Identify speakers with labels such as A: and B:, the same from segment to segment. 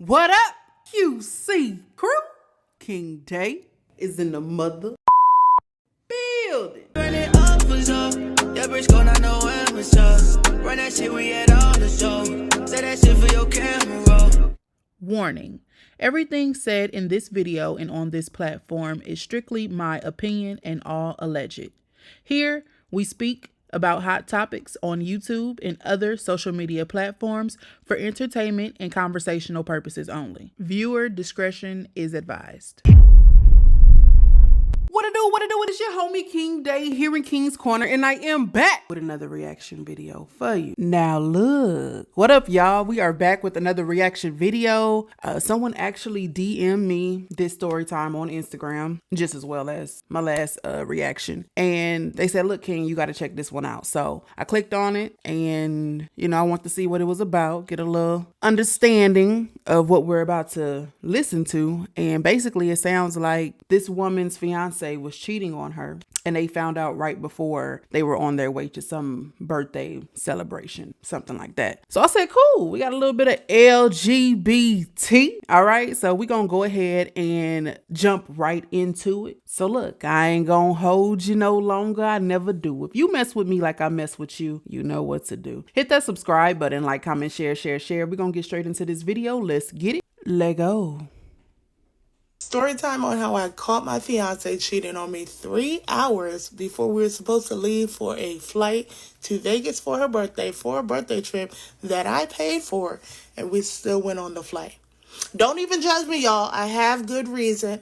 A: What up, QC crew? King Day is in the mother building.
B: Burn it up for so. JBRISKO, not know when it's up. Run that shit, we at all the show. Say that shit for your camera roll.
C: Warning. Everything said in this video and on this platform is strictly my opinion and all alleged. Here, we speak about hot topics on YouTube and other social media platforms for entertainment and conversational purposes only. Viewer discretion is advised.
A: What it do? It is your homie King Day here in King's Corner, and I am back with another reaction video for you. Now look, what up y'all? We are back with another reaction video. Someone actually DM'd me this story time on Instagram, just as well as my last reaction. And they said, look, King, you got to check this one out. So I clicked on it and, I want to see what it was about, get a little understanding of what we're about to listen to. And basically it sounds like this woman's fiance was cheating on her, and they found out right before they were on their way to some birthday celebration, something like that. So I said, cool, we got a little bit of LGBT. All right, so we're gonna go ahead and jump right into it. So look, I ain't gonna hold you no longer. I never do. If you mess with me like I mess with you, you know what to do. Hit that subscribe button, like, comment, share. We're gonna get straight into this video. Let's get it. Let go.
D: Story time on how I caught my fiance cheating on me 3 hours before we were supposed to leave for a flight to Vegas for her birthday, for a birthday trip that I paid for, and we still went on the flight. Don't even judge me, y'all. I have good reason.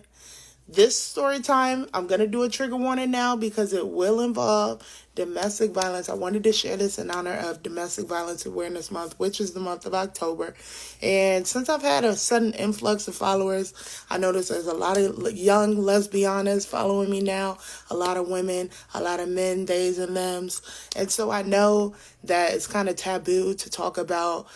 D: This story time, I'm going to do a trigger warning now because it will involve domestic violence. I wanted to share this in honor of Domestic Violence Awareness Month, which is the month of October. And since I've had a sudden influx of followers, I noticed there's a lot of young lesbianas following me now, a lot of women, a lot of men, theys and thems. And so I know that it's kind of taboo to talk about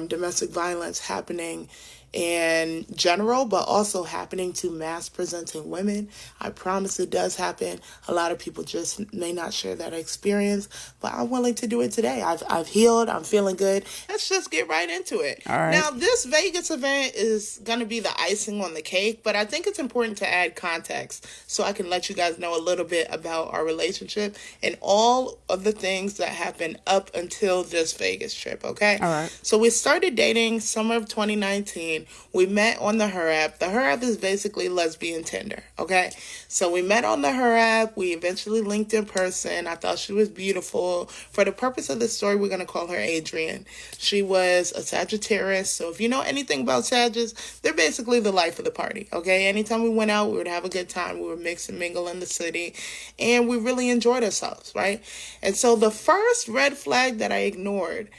D: domestic violence happening in general, but also happening to mass presenting women. I promise it does happen. A lot of people just may not share that experience, but I'm willing to do it today. I've healed. I'm feeling good. Let's just get right into it.
A: All right.
D: Now, this Vegas event is going to be the icing on the cake, but I think it's important to add context so I can let you guys know a little bit about our relationship and all of the things that happened up until this Vegas trip, okay?
A: All right.
D: So we started dating summer of 2019. We met on the Her app. The Her app is basically lesbian Tinder, okay? So we met on the Her app. We eventually linked in person. I thought she was beautiful. For the purpose of this story, we're going to call her Adrian. She was a Sagittarius. So if you know anything about Sagittarius, they're basically the life of the party, okay? Anytime we went out, we would have a good time. We would mix and mingle in the city. And we really enjoyed ourselves, right? And so the first red flag that I ignored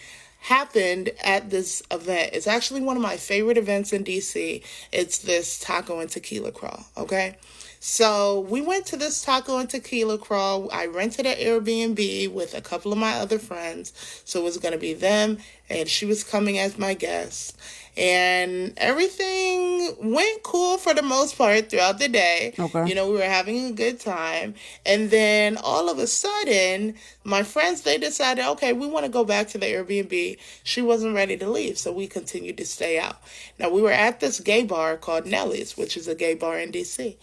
D: happened at this event. It's actually one of my favorite events in DC. It's this taco and tequila crawl, okay? So we went to this taco and tequila crawl. I rented an Airbnb with a couple of my other friends. So it was going to be them, and she was coming as my guest. And everything went cool for the most part throughout the day.
A: Okay.
D: We were having a good time. And then all of a sudden, my friends, they decided, okay, we want to go back to the Airbnb. She wasn't ready to leave, so we continued to stay out. Now, we were at this gay bar called Nellie's, which is a gay bar in D.C.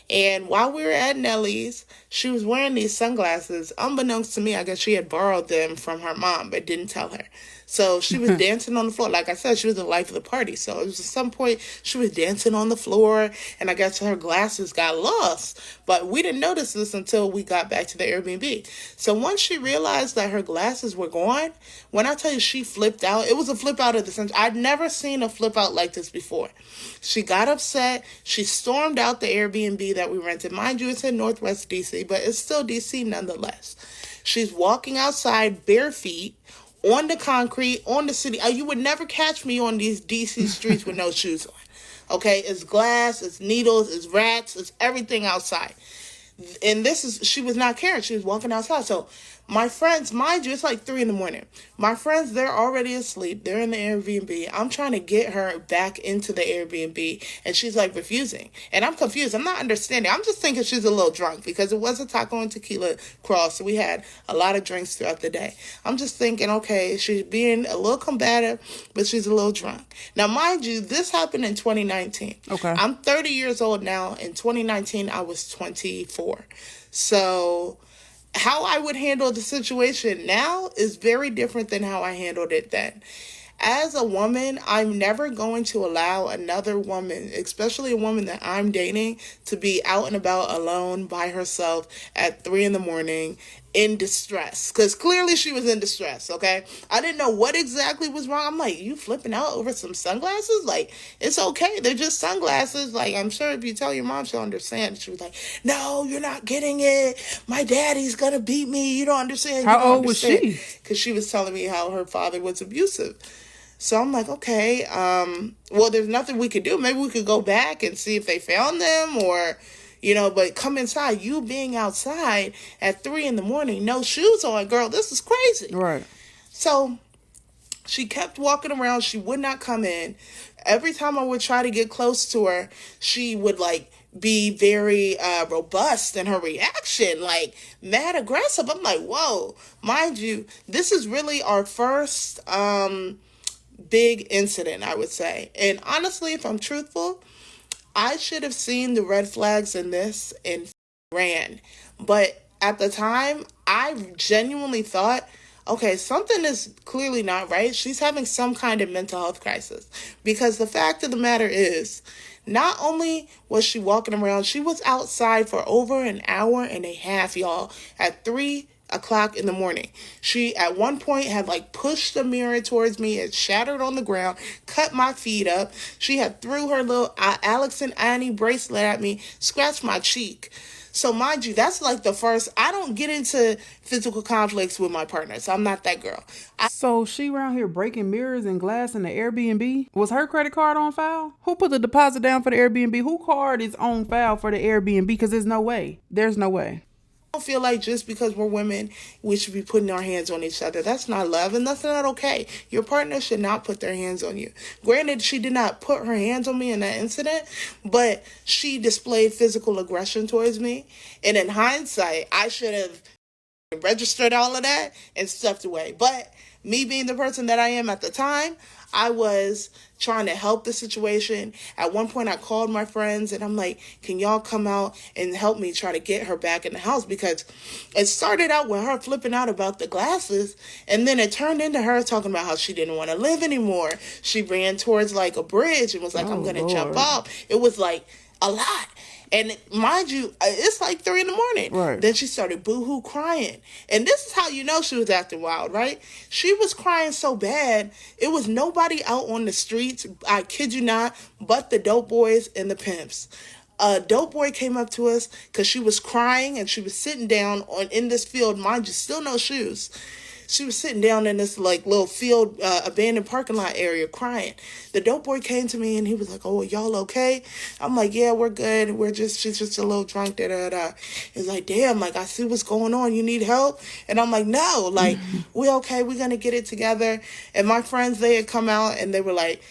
D: And while we were at Nellie's, she was wearing these sunglasses. Unbeknownst to me, I guess she had borrowed them from her mom, but didn't tell her. So she was dancing on the floor. Like I said, she was the life of the party. So it was at some point she was dancing on the floor, and I guess her glasses got lost. But we didn't notice this until we got back to the Airbnb. So once she realized that her glasses were gone, when I tell you she flipped out, it was a flip out of the sense. I'd never seen a flip out like this before. She got upset. She stormed out the Airbnb that we rented. Mind you, it's in Northwest DC, but it's still DC nonetheless. She's walking outside bare feet, on the concrete, on the city. You would never catch me on these DC streets with no shoes on. Okay, it's glass, it's needles, it's rats, it's everything outside. And she was not caring. She was walking outside. So My friends, mind you, it's like 3 in the morning. My friends, they're already asleep. They're in the Airbnb. I'm trying to get her back into the Airbnb, and she's like refusing. And I'm confused. I'm not understanding. I'm just thinking she's a little drunk because it was a taco and tequila crawl, so we had a lot of drinks throughout the day. I'm just thinking, okay, she's being a little combative, but she's a little drunk. Now, mind you, this happened in 2019.
A: Okay.
D: I'm 30 years old now. In 2019, I was 24. So how I would handle the situation now is very different than how I handled it then. As a woman, I'm never going to allow another woman, especially a woman that I'm dating, to be out and about alone by herself at 3 in the morning in distress. Because clearly she was in distress, okay? I didn't know what exactly was wrong. I'm like, you flipping out over some sunglasses? Like, it's okay. They're just sunglasses. Like, I'm sure if you tell your mom, she'll understand. She was like, no, you're not getting it. My daddy's going to beat me. You don't understand.
A: How old was she?
D: Because she was telling me how her father was abusive. So I'm like, okay, well, there's nothing we could do. Maybe we could go back and see if they found them or, but come inside. You being outside at 3 in the morning, no shoes on, girl, this is crazy.
A: Right.
D: So she kept walking around. She would not come in. Every time I would try to get close to her, she would be very robust in her reaction, like mad aggressive. I'm like, whoa, mind you, this is really our first big incident, I would say. And honestly, if I'm truthful, I should have seen the red flags in this and ran. But at the time, I genuinely thought, okay, something is clearly not right. She's having some kind of mental health crisis. Because the fact of the matter is, not only was she walking around, she was outside for over an hour and a half, y'all, at 3 o'clock in the morning. She at one point had pushed the mirror towards me, it shattered on the ground, cut my feet up. She had threw her little Alex and Annie bracelet at me, scratched my cheek. So mind you, that's the first. I don't get into physical conflicts with my partners. I'm not that girl.
A: So she around here breaking mirrors and glass in the Airbnb? Was her credit card on file? Who put the deposit down for the Airbnb? Who card is on file for the Airbnb? Because there's no way. There's no way.
D: I don't feel like just because we're women, we should be putting our hands on each other. That's not love, and that's not okay. Your partner should not put their hands on you. Granted, she did not put her hands on me in that incident, but she displayed physical aggression towards me. And in hindsight, I should have registered all of that and stepped away. But me being the person that I am at the time, I was trying to help the situation. At one point, I called my friends and I'm like, can y'all come out and help me try to get her back in the house? Because it started out with her flipping out about the glasses, and then it turned into her talking about how she didn't want to live anymore. She ran towards a bridge and was like, I'm going to jump off. It was a lot. And mind you, it's 3 in the morning.
A: Right.
D: Then she started boo-hoo crying. And this is how you know she was acting wild, right? She was crying so bad, it was nobody out on the streets, I kid you not, but the dope boys and the pimps. A dope boy came up to us because she was crying and she was sitting down in this field, mind you, still no shoes. She was sitting down in this little field, abandoned parking lot area crying. The dope boy came to me and he was like, oh, y'all okay? I'm like, yeah, we're good. She's just a little drunk, da-da-da. He's like, damn, I see what's going on. You need help? And I'm like, no, we okay. We're going to get it together. And my friends, they had come out and they were like,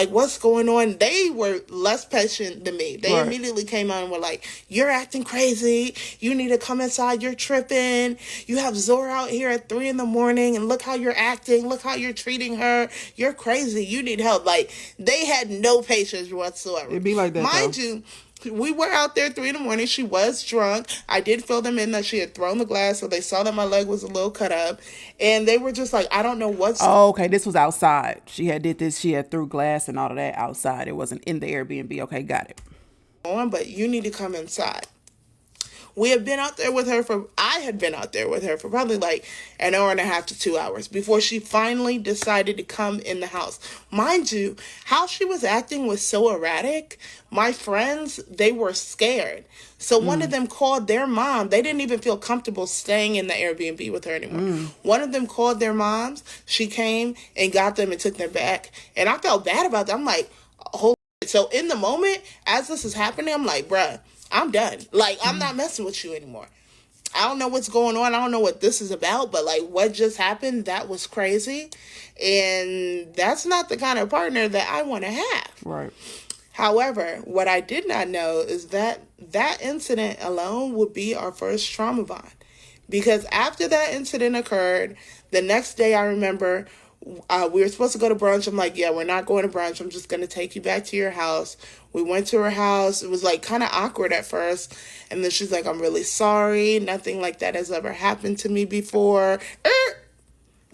D: what's going on? They were less patient than me. They immediately came out and were like, you're acting crazy. You need to come inside. You're tripping. You have Zora out here at 3 in the morning and look how you're acting. Look how you're treating her. You're crazy. You need help. They had no patience whatsoever.
A: It'd be like that,
D: Mind
A: though.
D: you, we were out there 3 in the morning. She was drunk. I did fill them in that she had thrown the glass, so they saw that my leg was a little cut up. And they were just like, I don't know what's...
A: Oh, okay. This was outside. She had did this. She had threw glass and all of that outside. It wasn't in the Airbnb. Okay, got it.
D: But you need to come inside. I had been out there with her for probably an hour and a half to 2 hours before she finally decided to come in the house. Mind you, how she was acting was so erratic. My friends, they were scared. So one of them called their mom. They didn't even feel comfortable staying in the Airbnb with her anymore. One of them called their moms. She came and got them and took them back. And I felt bad about that. I'm like, holy shit. So in the moment, as this is happening, I'm like, bruh, I'm done. I'm not messing with you anymore. I don't know what's going on. I don't know what this is about, but like what just happened, that was crazy. And that's not the kind of partner that I want to have.
A: Right.
D: However, what I did not know is that that incident alone would be our first trauma bond. Because after that incident occurred, the next day I remember we were supposed to go to brunch. I'm like, yeah, we're not going to brunch. I'm just going to take you back to your house. We went to her house. It was like kind of awkward at first. And then she's like, I'm really sorry. Nothing like that has ever happened to me before.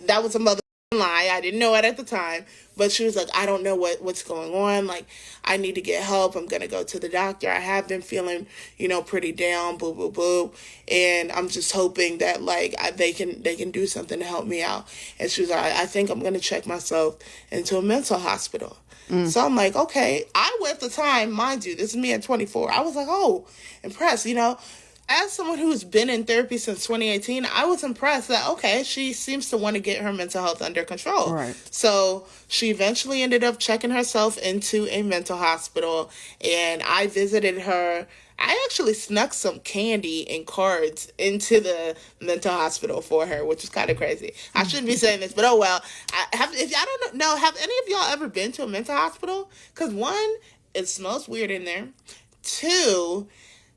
D: That was a mother lie. I didn't know it at the time. But she was like, I don't know what's going on. Like, I need to get help. I'm going to go to the doctor. I have been feeling, pretty down, boo, boo, boo. And I'm just hoping that, like, they can do something to help me out. And she was like, I think I'm going to check myself into a mental hospital. So I'm like, okay. At the time, mind you, this is me at 24. I was like, oh, impressed, As someone who's been in therapy since 2018, I was impressed that, okay, she seems to want to get her mental health under control.
A: Right.
D: So she eventually ended up checking herself into a mental hospital, and I visited her. I actually snuck some candy and cards into the mental hospital for her, which is kind of crazy. I shouldn't be saying this, but oh well. Have any of y'all ever been to a mental hospital? Because one, it smells weird in there. Two,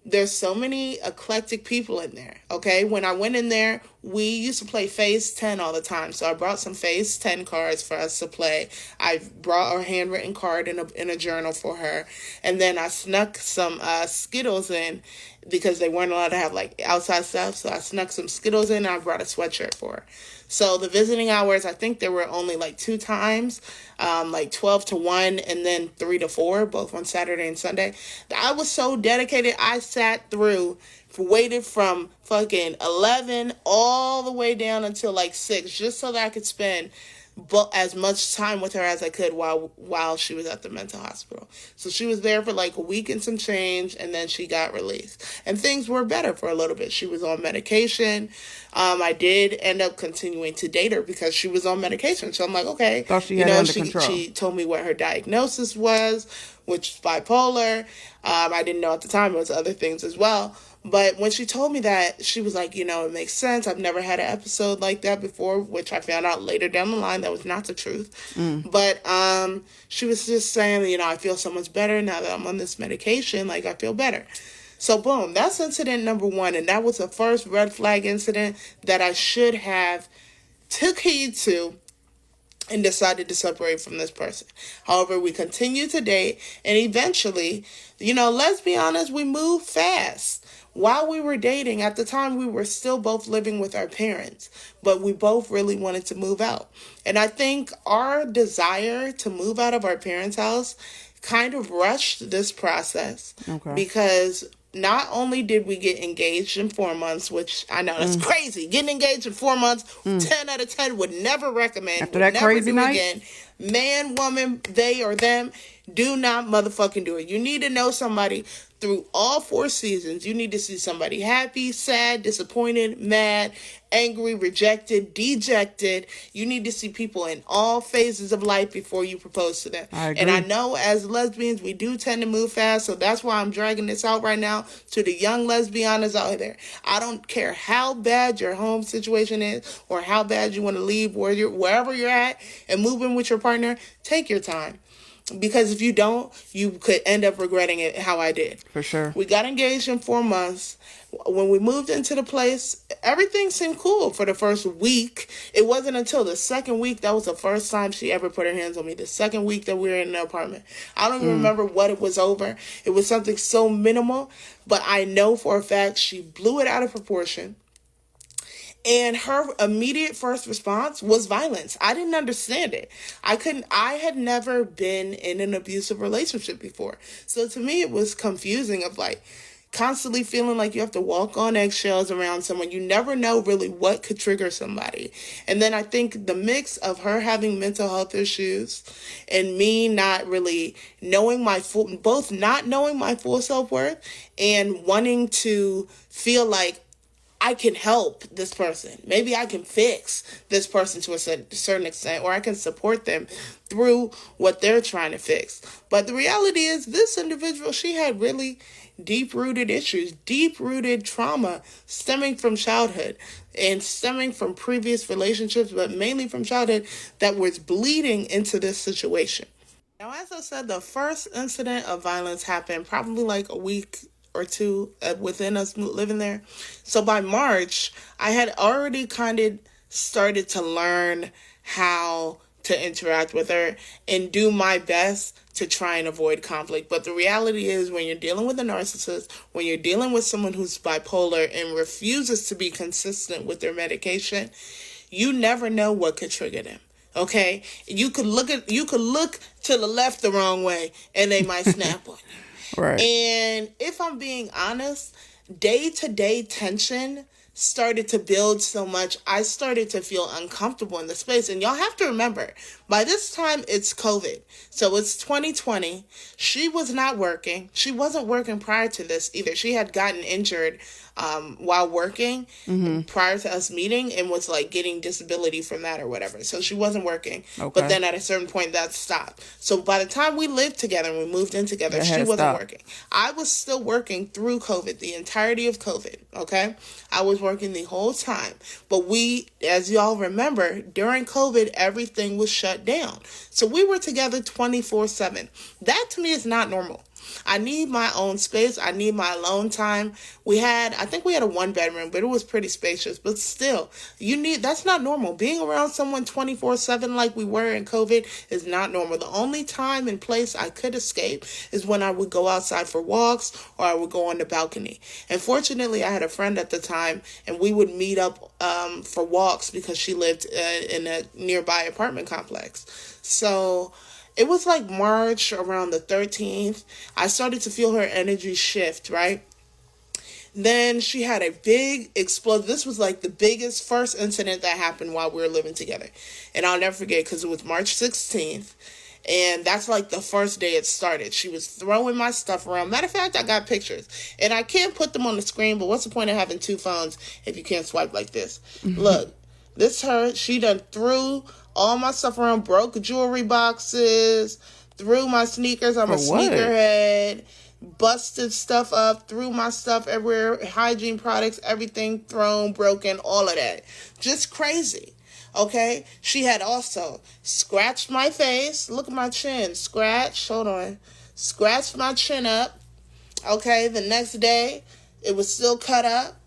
D: there's so many eclectic people in there, okay? When I went in there, we used to play Phase 10 all the time. So I brought some Phase 10 cards for us to play. I brought a handwritten card in a journal for her. And then I snuck some Skittles in because they weren't allowed to have, like, outside stuff. So I snuck some Skittles in and I brought a sweatshirt for her. So the visiting hours, I think there were only like 2 times, like 12 to 1 and then 3 to 4, both on Saturday and Sunday. I was so dedicated. I sat through, waited from fucking 11 all the way down until like 6, just so that I could spend as much time with her as I could while she was at the mental hospital. So she was there for like a week and some change, and then she got released. And things were better for a little bit. She was on medication. I did end up continuing to date her because she was on medication. So I'm like, okay.
A: Thought she had it under control.
D: She told me what her diagnosis was, which is bipolar. I didn't know at the time it was other things as well. But when she told me that, she was like, it makes sense. I've never had an episode like that before, which I found out later down the line that was not the truth. But she was just saying, I feel so much better now that I'm on this medication. Like, I feel better. So, boom, that's incident number 1. And that was the first red flag incident that I should have took heed to and decided to separate from this person. However, we continued to date, and eventually, let's be honest, we moved fast. While we were dating, at the time, we were still both living with our parents, but we both really wanted to move out. And I think our desire to move out of our parents' house kind of rushed this process. Okay. Because not only did we get engaged in 4 months, which I know that's crazy. Getting engaged in 4 months, 10 out of 10 would never recommend.
A: After that crazy night?
D: Again. Man, woman, they or them, do not motherfucking do it. You need to know somebody through all 4 seasons. You need to see somebody happy, sad, disappointed, mad, angry, rejected, dejected. You need to see people in all phases of life before you propose to them. And I know as lesbians, we do tend to move fast, so that's why I'm dragging this out right now to the young lesbianas out there. I don't care how bad your home situation is or how bad you want to leave wherever you're at and move in with your partner. Take your time. Because if you don't, you could end up regretting it how I did.
A: For sure.
D: We got engaged in 4 months. When we moved into the place, everything seemed cool for the first week. It wasn't until the second week, that was the first time she ever put her hands on me. The second week that we were in the apartment. I don't even remember what it was over. It was something so minimal. But I know for a fact she blew it out of proportion. And her immediate first response was violence. I didn't understand it. I had never been in an abusive relationship before. So to me, it was confusing of like constantly feeling like you have to walk on eggshells around someone. You never know really what could trigger somebody. And then I think the mix of her having mental health issues and me not really knowing both not knowing my full self-worth and wanting to feel like I can help this person. Maybe I can fix this person to a certain extent, or I can support them through what they're trying to fix. But the reality is this individual, she had really deep-rooted issues, deep-rooted trauma stemming from childhood and stemming from previous relationships, but mainly from childhood, that was bleeding into this situation. Now, as I said, the first incident of violence happened probably like a week or two within us living there. So by March, I had already kind of started to learn how to interact with her and do my best to try and avoid conflict. But the reality is, when you're dealing with a narcissist, when you're dealing with someone who's bipolar and refuses to be consistent with their medication, you never know what could trigger them. Okay? You could look to the left the wrong way and they might snap on you.
A: Right.
D: And if I'm being honest, day-to-day tension started to build so much, I started to feel uncomfortable in the space. And y'all have to remember, by this time, it's COVID. So it's 2020. She was not working. She wasn't working prior to this either. She had gotten injured while working prior to us meeting and was like getting disability from that or whatever. So she wasn't working. Okay. But then at a certain point that stopped. So by the time we lived together and we moved in together, she wasn't working. I was still working through COVID, the entirety of COVID. Okay. I was working the whole time. But we, as y'all remember, during COVID, everything was shut down. So we were together 24/7. That to me is not normal. I need my own space. I need my alone time. I think we had a 1-bedroom, but it was pretty spacious. But still, that's not normal. Being around someone 24/7 like we were in COVID is not normal. The only time and place I could escape is when I would go outside for walks or I would go on the balcony. And fortunately, I had a friend at the time, and we would meet up for walks because she lived in a nearby apartment complex. So it was like March around the 13th. I started to feel her energy shift, right? Then she had a big explosion. This was like the biggest first incident that happened while we were living together. And I'll never forget because it was March 16th. And that's like the first day it started. She was throwing my stuff around. Matter of fact, I got pictures. And I can't put them on the screen, but what's the point of having two phones if you can't swipe like this? Look, this her. She done threw all my stuff around, broke jewelry boxes, threw my sneakers. I'm a sneakerhead. Busted stuff up, threw my stuff everywhere, hygiene products, everything thrown, broken, all of that. Just crazy. Okay? She had also scratched my face. Look at my chin. Hold on. Scratched my chin up. Okay? The next day, it was still cut up.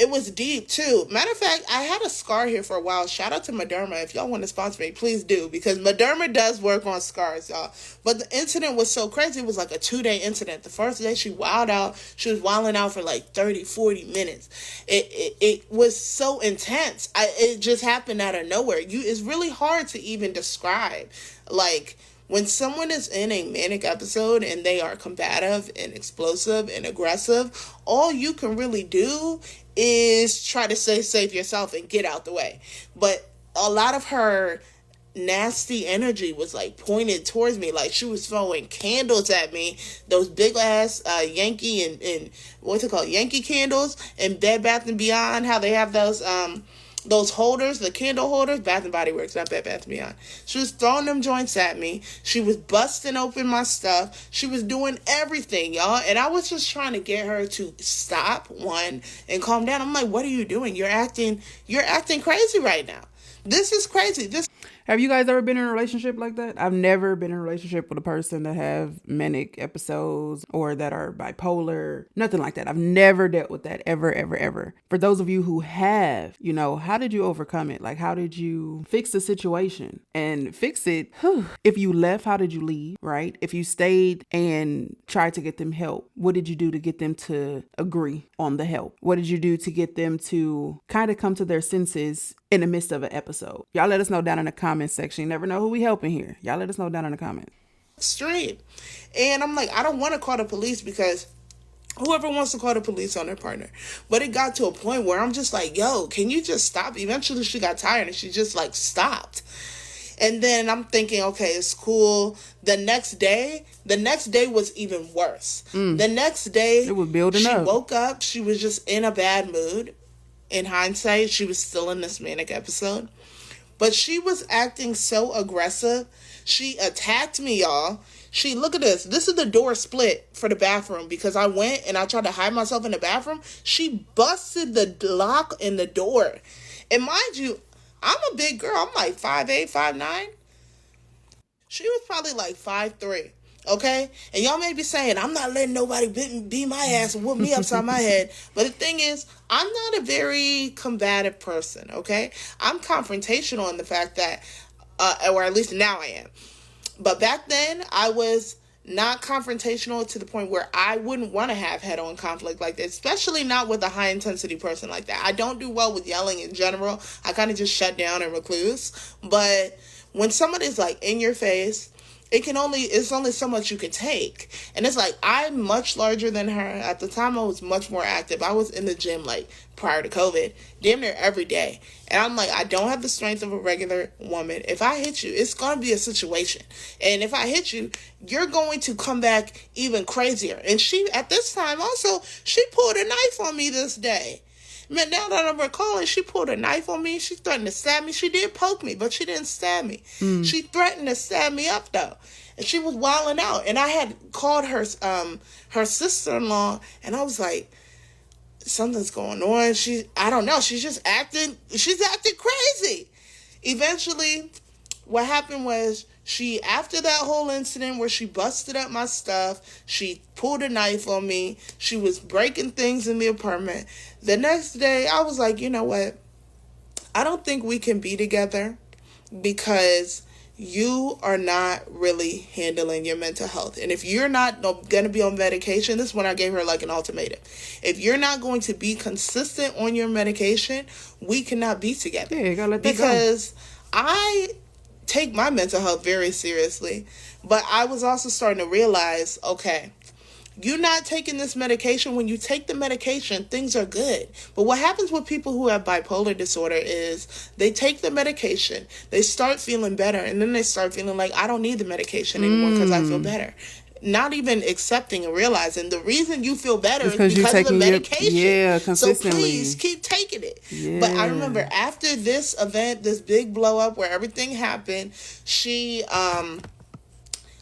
D: It was deep, too. Matter of fact, I had a scar here for a while. Shout out to Mederma. If y'all want to sponsor me, please do. Because Mederma does work on scars, y'all. But the incident was so crazy. It was like a 2-day incident. The first day, she wilded out. She was wilding out for like 30, 40 minutes. It was so intense. It just happened out of nowhere. It's really hard to even describe. Like, when someone is in a manic episode and they are combative and explosive and aggressive, all you can really do is try to save yourself and get out the way. But a lot of her nasty energy was like pointed towards me. Like she was throwing candles at me, those big ass Yankee and what's it called, Yankee candles and Bed Bath & Beyond, how they have those holders, the candle holders, Bath & Body Works, not Bed Bath & Beyond. She was throwing them joints at me. She was busting open my stuff. She was doing everything, y'all. And I was just trying to get her to stop, one, and calm down. I'm like, what are you doing? You're acting crazy right now. This is crazy.
A: Have you guys ever been in a relationship like that? I've never been in a relationship with a person that have manic episodes or that are bipolar. Nothing like that. I've never dealt with that ever, ever, ever. For those of you who have, how did you overcome it? Like, how did you fix the situation and fix it? If you left, how did you leave, right? If you stayed and tried to get them help, what did you do to get them to agree on the help? What did you do to get them to kind of come to their senses in the midst of an episode? Y'all let us know down in the comment section. You never know who we helping here. Y'all let us know down in the comments.
D: Straight. And I'm like, I don't want to call the police because whoever wants to call the police on their partner. But it got to a point where I'm just like, yo, can you just stop? Eventually she got tired and she just like stopped. And then I'm thinking, okay, it's cool. The next day was even worse. The next day,
A: it was building up.
D: She woke up. She was just in a bad mood. In hindsight, she was still in this manic episode. But she was acting so aggressive. She attacked me, y'all. Look at this. This is the door split for the bathroom because I went and I tried to hide myself in the bathroom. She busted the lock in the door. And mind you, I'm a big girl. I'm like 5'8", 5'9". She was probably like 5'3". Okay? And y'all may be saying, I'm not letting nobody beat my ass and whoop me upside my head. But the thing is, I'm not a very combative person, okay? I'm confrontational in the fact that, or at least now I am. But back then, I was not confrontational to the point where I wouldn't want to have head-on conflict like this, especially not with a high-intensity person like that. I don't do well with yelling in general. I kind of just shut down and recluse. But when somebody's like in your face, it's only so much you can take. And it's like, I'm much larger than her. At the time, I was much more active. I was in the gym, like, prior to COVID, damn near every day. And I'm like, I don't have the strength of a regular woman. If I hit you, it's going to be a situation. And if I hit you, you're going to come back even crazier. And she, at this time also, she pulled a knife on me this day. Man, now that I'm recalling, she pulled a knife on me. She threatened to stab me. She did poke me, but she didn't stab me. She threatened to stab me up, though. And she was wilding out. And I had called her sister-in-law, and I was like, something's going on. I don't know. She's acting crazy. Eventually, what happened was, after that whole incident where she busted up my stuff, she pulled a knife on me, she was breaking things in the apartment. The next day, I was like, you know what? I don't think we can be together because you are not really handling your mental health. And if you're not going to be on medication, this is when I gave her like an ultimatum. If you're not going to be consistent on your medication, we cannot be together.
A: Yeah, you gotta let that go.
D: Because I take my mental health very seriously, but I was also starting to realize, okay, you're not taking this medication. When you take the medication, things are good. But what happens with people who have bipolar disorder is they take the medication, they start feeling better, and then they start feeling like, I don't need the medication anymore because I feel better. Not even accepting and realizing the reason you feel better is because of the medication.
A: Consistently.
D: So please keep taking it.
A: Yeah.
D: But I remember after this event, this big blow up where everything happened, she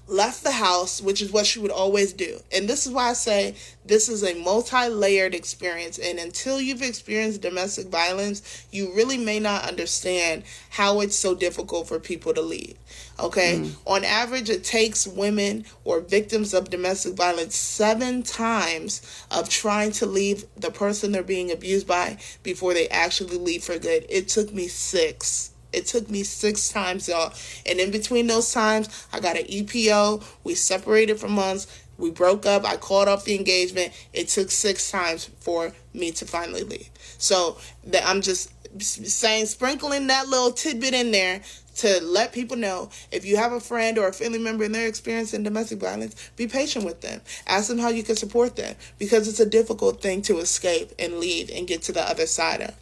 D: left the house, which is what she would always do. And this is why I say this is a multi-layered experience. And until you've experienced domestic violence, you really may not understand how it's so difficult for people to leave. Okay? On average, it takes women or victims of domestic violence 7 times of trying to leave the person they're being abused by before they actually leave for good. It took me 6. It took me 6 times, y'all. And in between those times, I got an EPO. We separated for months. We broke up. I called off the engagement. It took 6 times for me to finally leave. So I'm just saying, sprinkling that little tidbit in there to let people know, if you have a friend or a family member and they're experiencing domestic violence, be patient with them. Ask them how you can support them, because it's a difficult thing to escape and leave and get to the other side of.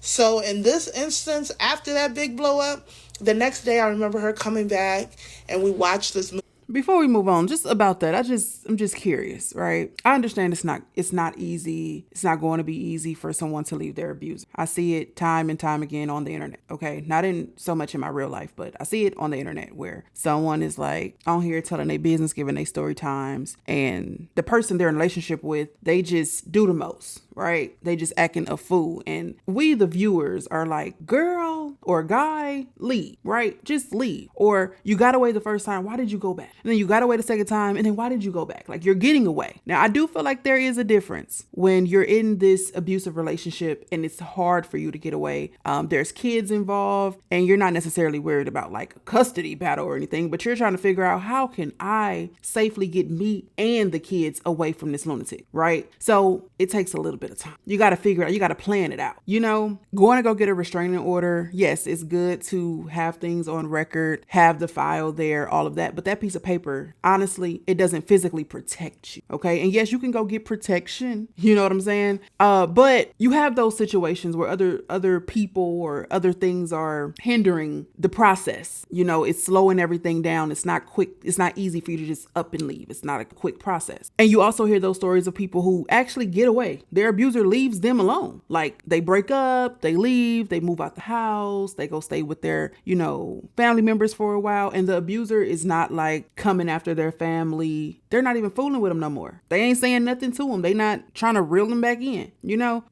D: So in this instance, after that big blow up, the next day I remember her coming back and we watched this movie.
A: Before we move on, just about that, I'm just curious, right? I understand it's not easy. It's not going to be easy for someone to leave their abuser. I see it time and time again on the internet, okay? Not in so much in my real life, but I see it on the internet where someone is like on here telling their business, giving their story times, and the person they're in a relationship with, they just do the most, right? They just acting a fool. And we, the viewers, are like, girl or guy, leave, right? Just leave. Or you got away the first time. Why did you go back? And then you got away the second time. And then why did you go back? Like, you're getting away. Now, I do feel like there is a difference when you're in this abusive relationship and it's hard for you to get away. There's kids involved and you're not necessarily worried about like a custody battle or anything, but you're trying to figure out, how can I safely get me and the kids away from this lunatic, right? So it takes a little bit of time. You got to figure it out. You got to plan it out. You know, going to go get a restraining order. Yes, it's good to have things on record, have the file there, all of that. But that piece of paper, honestly, it doesn't physically protect you. Okay. And yes, you can go get protection. You know what I'm saying? But you have those situations where other people or other things are hindering the process. You know, it's slowing everything down. It's not quick. It's not easy for you to just up and leave. It's not a quick process. And you also hear those stories of people who actually get away. Their abuser leaves them alone. Like, they break up, they leave, they move out the house, house. They go stay with their, family members for a while. And the abuser is not like coming after their family. They're not even fooling with them no more. They ain't saying nothing to them. They not trying to reel them back in,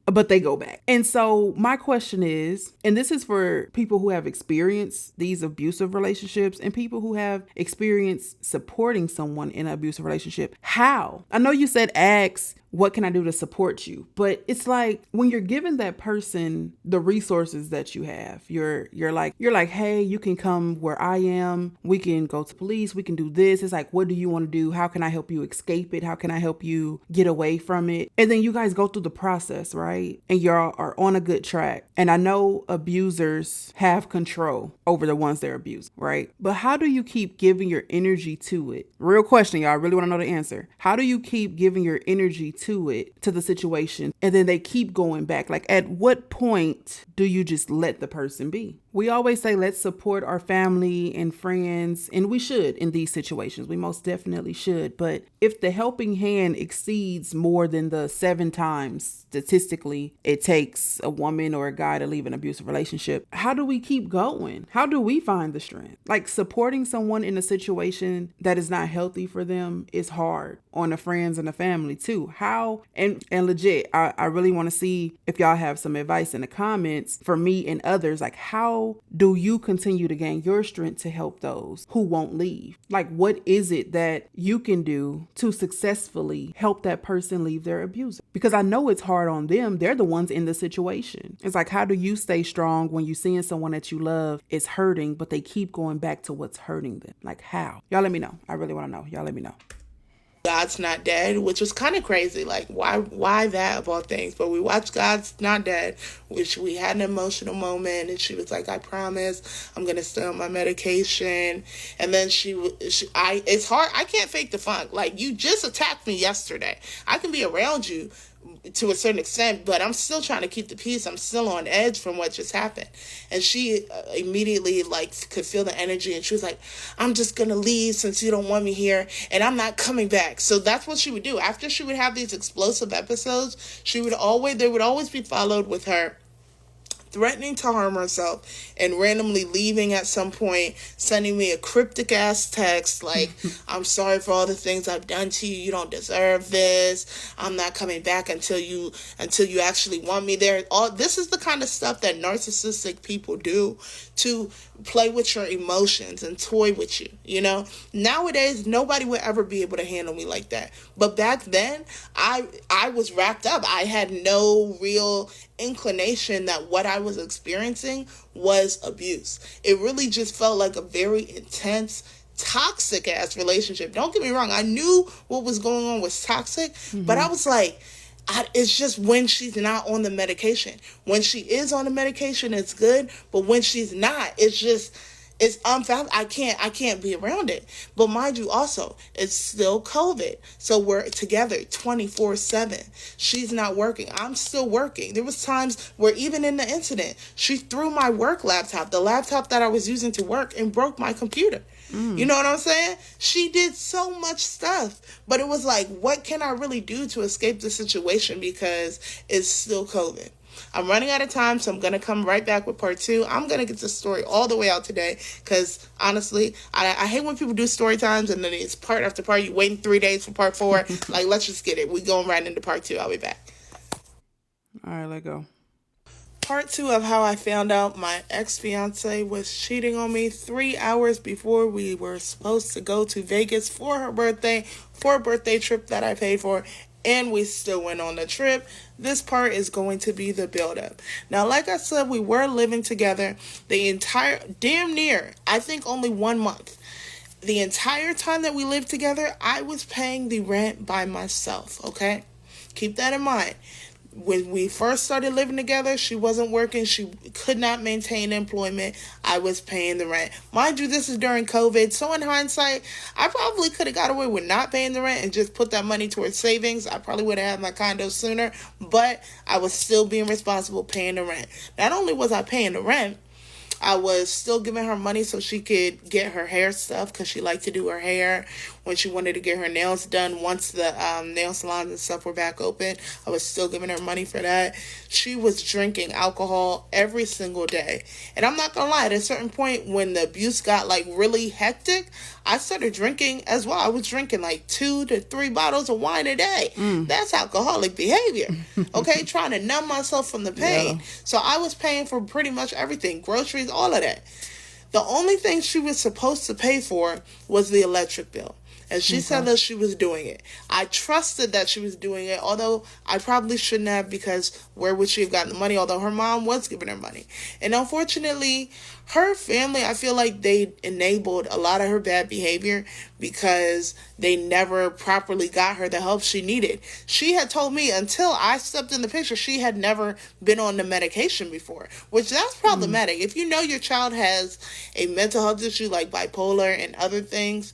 A: but they go back. And so my question is, and this is for people who have experienced these abusive relationships and people who have experienced supporting someone in an abusive relationship. How? I know you said ask, what can I do to support you? But it's like when you're giving that person the resources that you have, you're like, hey, you can come where I am. We can go to police. We can do this. It's like, what do you want to do? How can I help you escape it? How can I help you get away from it? And then you guys go through the process, right? And y'all are on a good track. And I know abusers have control over the ones they're abusing, right? But how do you keep giving your energy to it? Real question, y'all. I really want to know the answer. How do you keep giving your energy to the situation, and then they keep going back? Like, at what point do you just let the person be? We always say, let's support our family and friends, and we should in these situations. We most definitely should. But if the helping hand exceeds more than the 7 times statistically it takes a woman or a guy to leave an abusive relationship, how do we keep going? How do we find the strength? Like, supporting someone in a situation that is not healthy for them is hard on the friends and the family too. How? And legit, I really want to see if y'all have some advice in the comments for me and others. Like, how do you continue to gain your strength to help those who won't leave? Like, what is it that you can do to successfully help that person leave their abuser? Because I know it's hard on them. They're the ones in the situation. It's like, how do you stay strong when you're seeing someone that you love is hurting, but they keep going back to what's hurting them? Like, how? Y'all let me know. I really want to know. Y'all let me know.
D: God's Not Dead, which was kind of crazy. Like, why that of all things? But we watched God's Not Dead, which we had an emotional moment, and she was like, I promise I'm going to stay on my medication. And then it's hard. I can't fake the funk. Like, you just attacked me yesterday. I can be around you to a certain extent, but I'm still trying to keep the peace. I'm still on edge from what just happened. And she immediately could feel the energy, and she was like, I'm just gonna leave since you don't want me here, and I'm not coming back. So that's what she would do. After she would have these explosive episodes, they would always be followed with her threatening to harm herself and randomly leaving at some point, sending me a cryptic ass text like, I'm sorry for all the things I've done to you. You don't deserve this. I'm not coming back until you actually want me there. This is the kind of stuff that narcissistic people do to play with your emotions and toy with you. Nowadays, nobody would ever be able to handle me like that. But back then, I was wrapped up. I had no real inclination that what I was experiencing was abuse. It really just felt like a very intense, toxic ass relationship. Don't get me wrong. I knew what was going on was toxic, but I was like, it's just when she's not on the medication. When she is on the medication, it's good. But when she's not, it's unfathomable. I can't be around it. But mind you, also, it's still COVID. So we're together 24/7. She's not working. I'm still working. There was times where even in the incident, she threw my work laptop, the laptop that I was using to work, and broke my computer. You know what I'm saying? She did so much stuff. But it was like, what can I really do to escape the situation? Because it's still COVID. I'm running out of time, so I'm going to come right back with part 2. I'm going to get the story all the way out today because, honestly, I hate when people do story times and then it's part after part. You waiting 3 days for part 4. Like, let's just get it. We're going right into part 2. I'll be back.
A: All right, let's go.
D: Part 2 of how I found out my ex-fiance was cheating on me 3 hours before we were supposed to go to Vegas for her birthday, for a birthday trip that I paid for. And we still went on the trip. This part is going to be the build-up. Now, like I said, we were living together the entire, damn near, I think only 1 month. The entire time that we lived together, I was paying the rent by myself, okay? Keep that in mind. When we first started living together, she wasn't working. She could not maintain employment. I was paying the rent. Mind you, this is during COVID. So in hindsight, I probably could have got away with not paying the rent and just put that money towards savings. I probably would have had my condo sooner, but I was still being responsible paying the rent. Not only was I paying the rent, I was still giving her money so she could get her hair stuff because she liked to do her hair. when she wanted to get her nails done. Once the nail salons and stuff were back open, I was still giving her money for that. She was drinking alcohol every single day. And I'm not gonna lie, at a certain point when the abuse got like really hectic, I started drinking as well. I was drinking like 2 to 3 bottles of wine a day. That's alcoholic behavior. Okay, trying to numb myself from the pain. Yeah. So I was paying for pretty much everything, groceries, all of that. The only thing she was supposed to pay for was the electric bill. And she said that she was doing it. I trusted that she was doing it, although I probably shouldn't have, because where would she have gotten the money? Although her mom was giving her money. And unfortunately, her family, I feel like they enabled a lot of her bad behavior because they never properly got her the help she needed. She had told me until I stepped in the picture, she had never been on the medication before, which that's problematic. If you know your child has a mental health issue like bipolar and other things,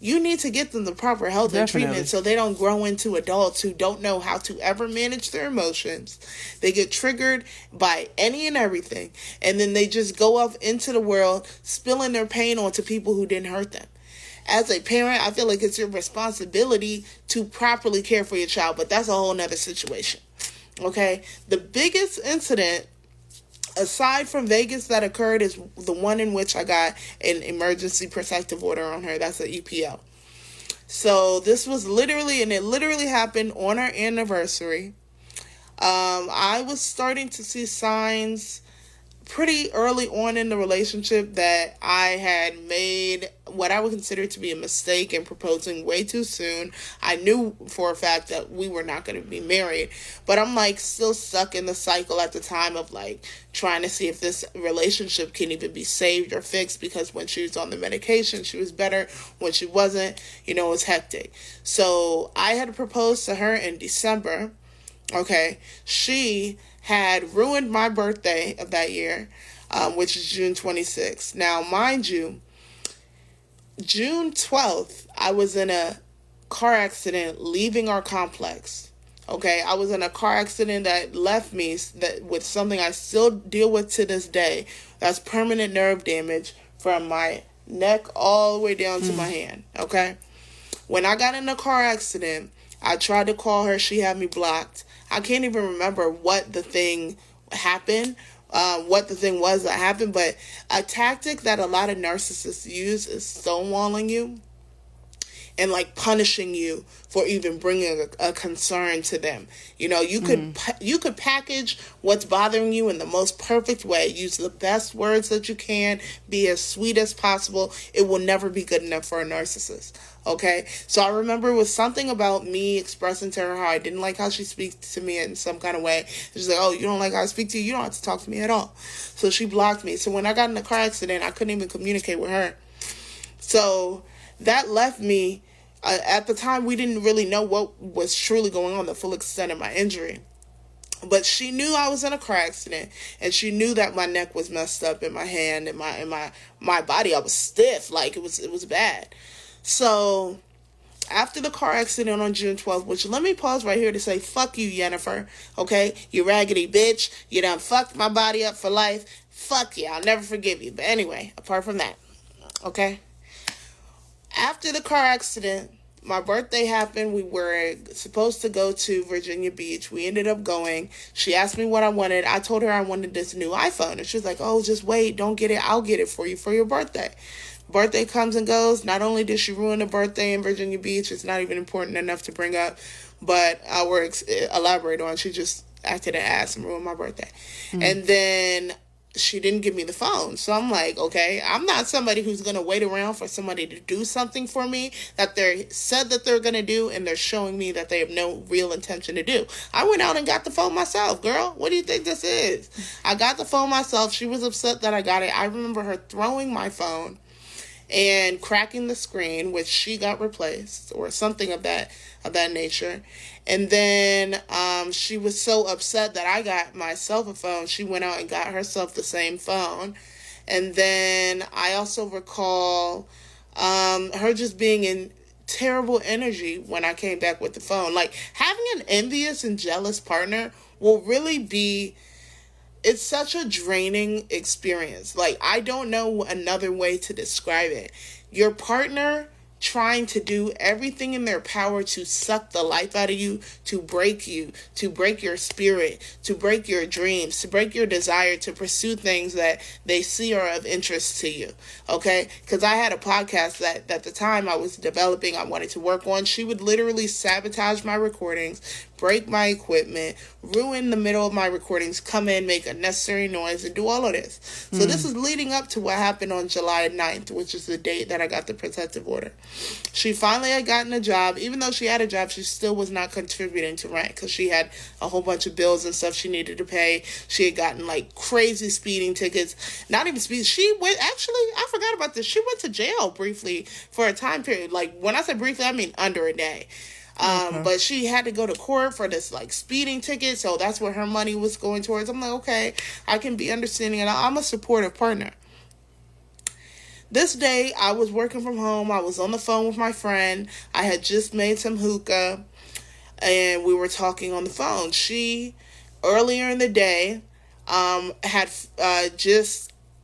D: you need to get them the proper health and treatment so they don't grow into adults who don't know how to ever manage their emotions. They get triggered by any and everything, and then they just go off into the world, spilling their pain onto people who didn't hurt them. As a parent, I feel like it's your responsibility to properly care for your child, but that's a whole nother situation. Okay? The biggest incident aside from Vegas that occurred is the one in which I got an emergency protective order on her. That's an EPO. So this was literally, and it literally happened on our anniversary. I was starting to see signs pretty early on in the relationship that I had made what I would consider to be a mistake in proposing way too soon. I knew for a fact that we were not going to be married, but I'm like still stuck in the cycle at the time of like trying to see if this relationship can even be saved or fixed, because when she was on the medication, she was better. When she wasn't, it was hectic. So I had proposed to her in December. Okay, she had ruined my birthday of that year, which is June 26th. Now, mind you, June 12th, I was in a car accident leaving our complex. Okay, I was in a car accident that left me with something I still deal with to this day. That's permanent nerve damage from my neck all the way down to my hand. Okay, when I got in the car accident, I tried to call her. She had me blocked. I can't even remember what the thing happened, what the thing was that happened, but a tactic that a lot of narcissists use is stonewalling you and like punishing you for even bringing a concern to them. You could package what's bothering you in the most perfect way. Use the best words that you can. Be as sweet as possible. It will never be good enough for a narcissist. Okay? So I remember it was something about me expressing to her how I didn't like how she speaks to me in some kind of way. She's like, oh, you don't like how I speak to you? You don't have to talk to me at all. So she blocked me. So when I got in a car accident, I couldn't even communicate with her. So that left me, at the time, we didn't really know what was truly going on, the full extent of my injury. But she knew I was in a car accident, and she knew that my neck was messed up in my hand and my body. I was stiff, like it was bad. So after the car accident on June 12th, which let me pause right here to say, fuck you, Yennefer, okay? You raggedy bitch. You done fucked my body up for life. Fuck you. I'll never forgive you. But anyway, apart from that, okay? After the car accident, my birthday happened. We were supposed to go to Virginia Beach. We ended up going. She asked me what I wanted. I told her I wanted this new iPhone. And she was like, oh, just wait. Don't get it. I'll get it for you for your birthday. Birthday comes and goes. Not only did she ruin the birthday in Virginia Beach, it's not even important enough to bring up, but I will elaborate on. She just acted an ass and ruined my birthday. And then she didn't give me the phone. So I'm like, okay, I'm not somebody who's going to wait around for somebody to do something for me that they said that they're going to do, and they're showing me that they have no real intention to do. I went out and got the phone myself, girl. What do you think this is? I got the phone myself. She was upset that I got it. I remember her throwing my phone and cracking the screen, which she got replaced or something of that nature. And then she was so upset that I got myself a phone, she went out and got herself the same phone. And then I also recall her just being in terrible energy when I came back with the phone. Like, having an envious and jealous partner will really be, it's such a draining experience. Like, I don't know another way to describe it. Your partner trying to do everything in their power to suck the life out of you, to break your spirit, to break your dreams, to break your desire to pursue things that they see are of interest to you. Okay? Because I had a podcast that at the time I was developing, I wanted to work on. She would literally sabotage my recordings, break my equipment, ruin the middle of my recordings, come in, make unnecessary noise, and do all of this. So this is leading up to what happened on July 9th, which is the date that I got the protective order. She finally had gotten a job. Even though she had a job, she still was not contributing to rent because she had a whole bunch of bills and stuff she needed to pay. She had gotten like crazy speeding tickets. Not even speeding. She went, actually, I forgot about this. She went to jail briefly for a time period. Like, when I say briefly, I mean under a day. But she had to go to court for this like speeding ticket, so that's where her money was going towards. I'm like, okay, I can be understanding, and I'm a supportive partner. This day, I was working from home. I was on the phone with my friend. I had just made some hookah, and we were talking on the phone. She, earlier in the day, had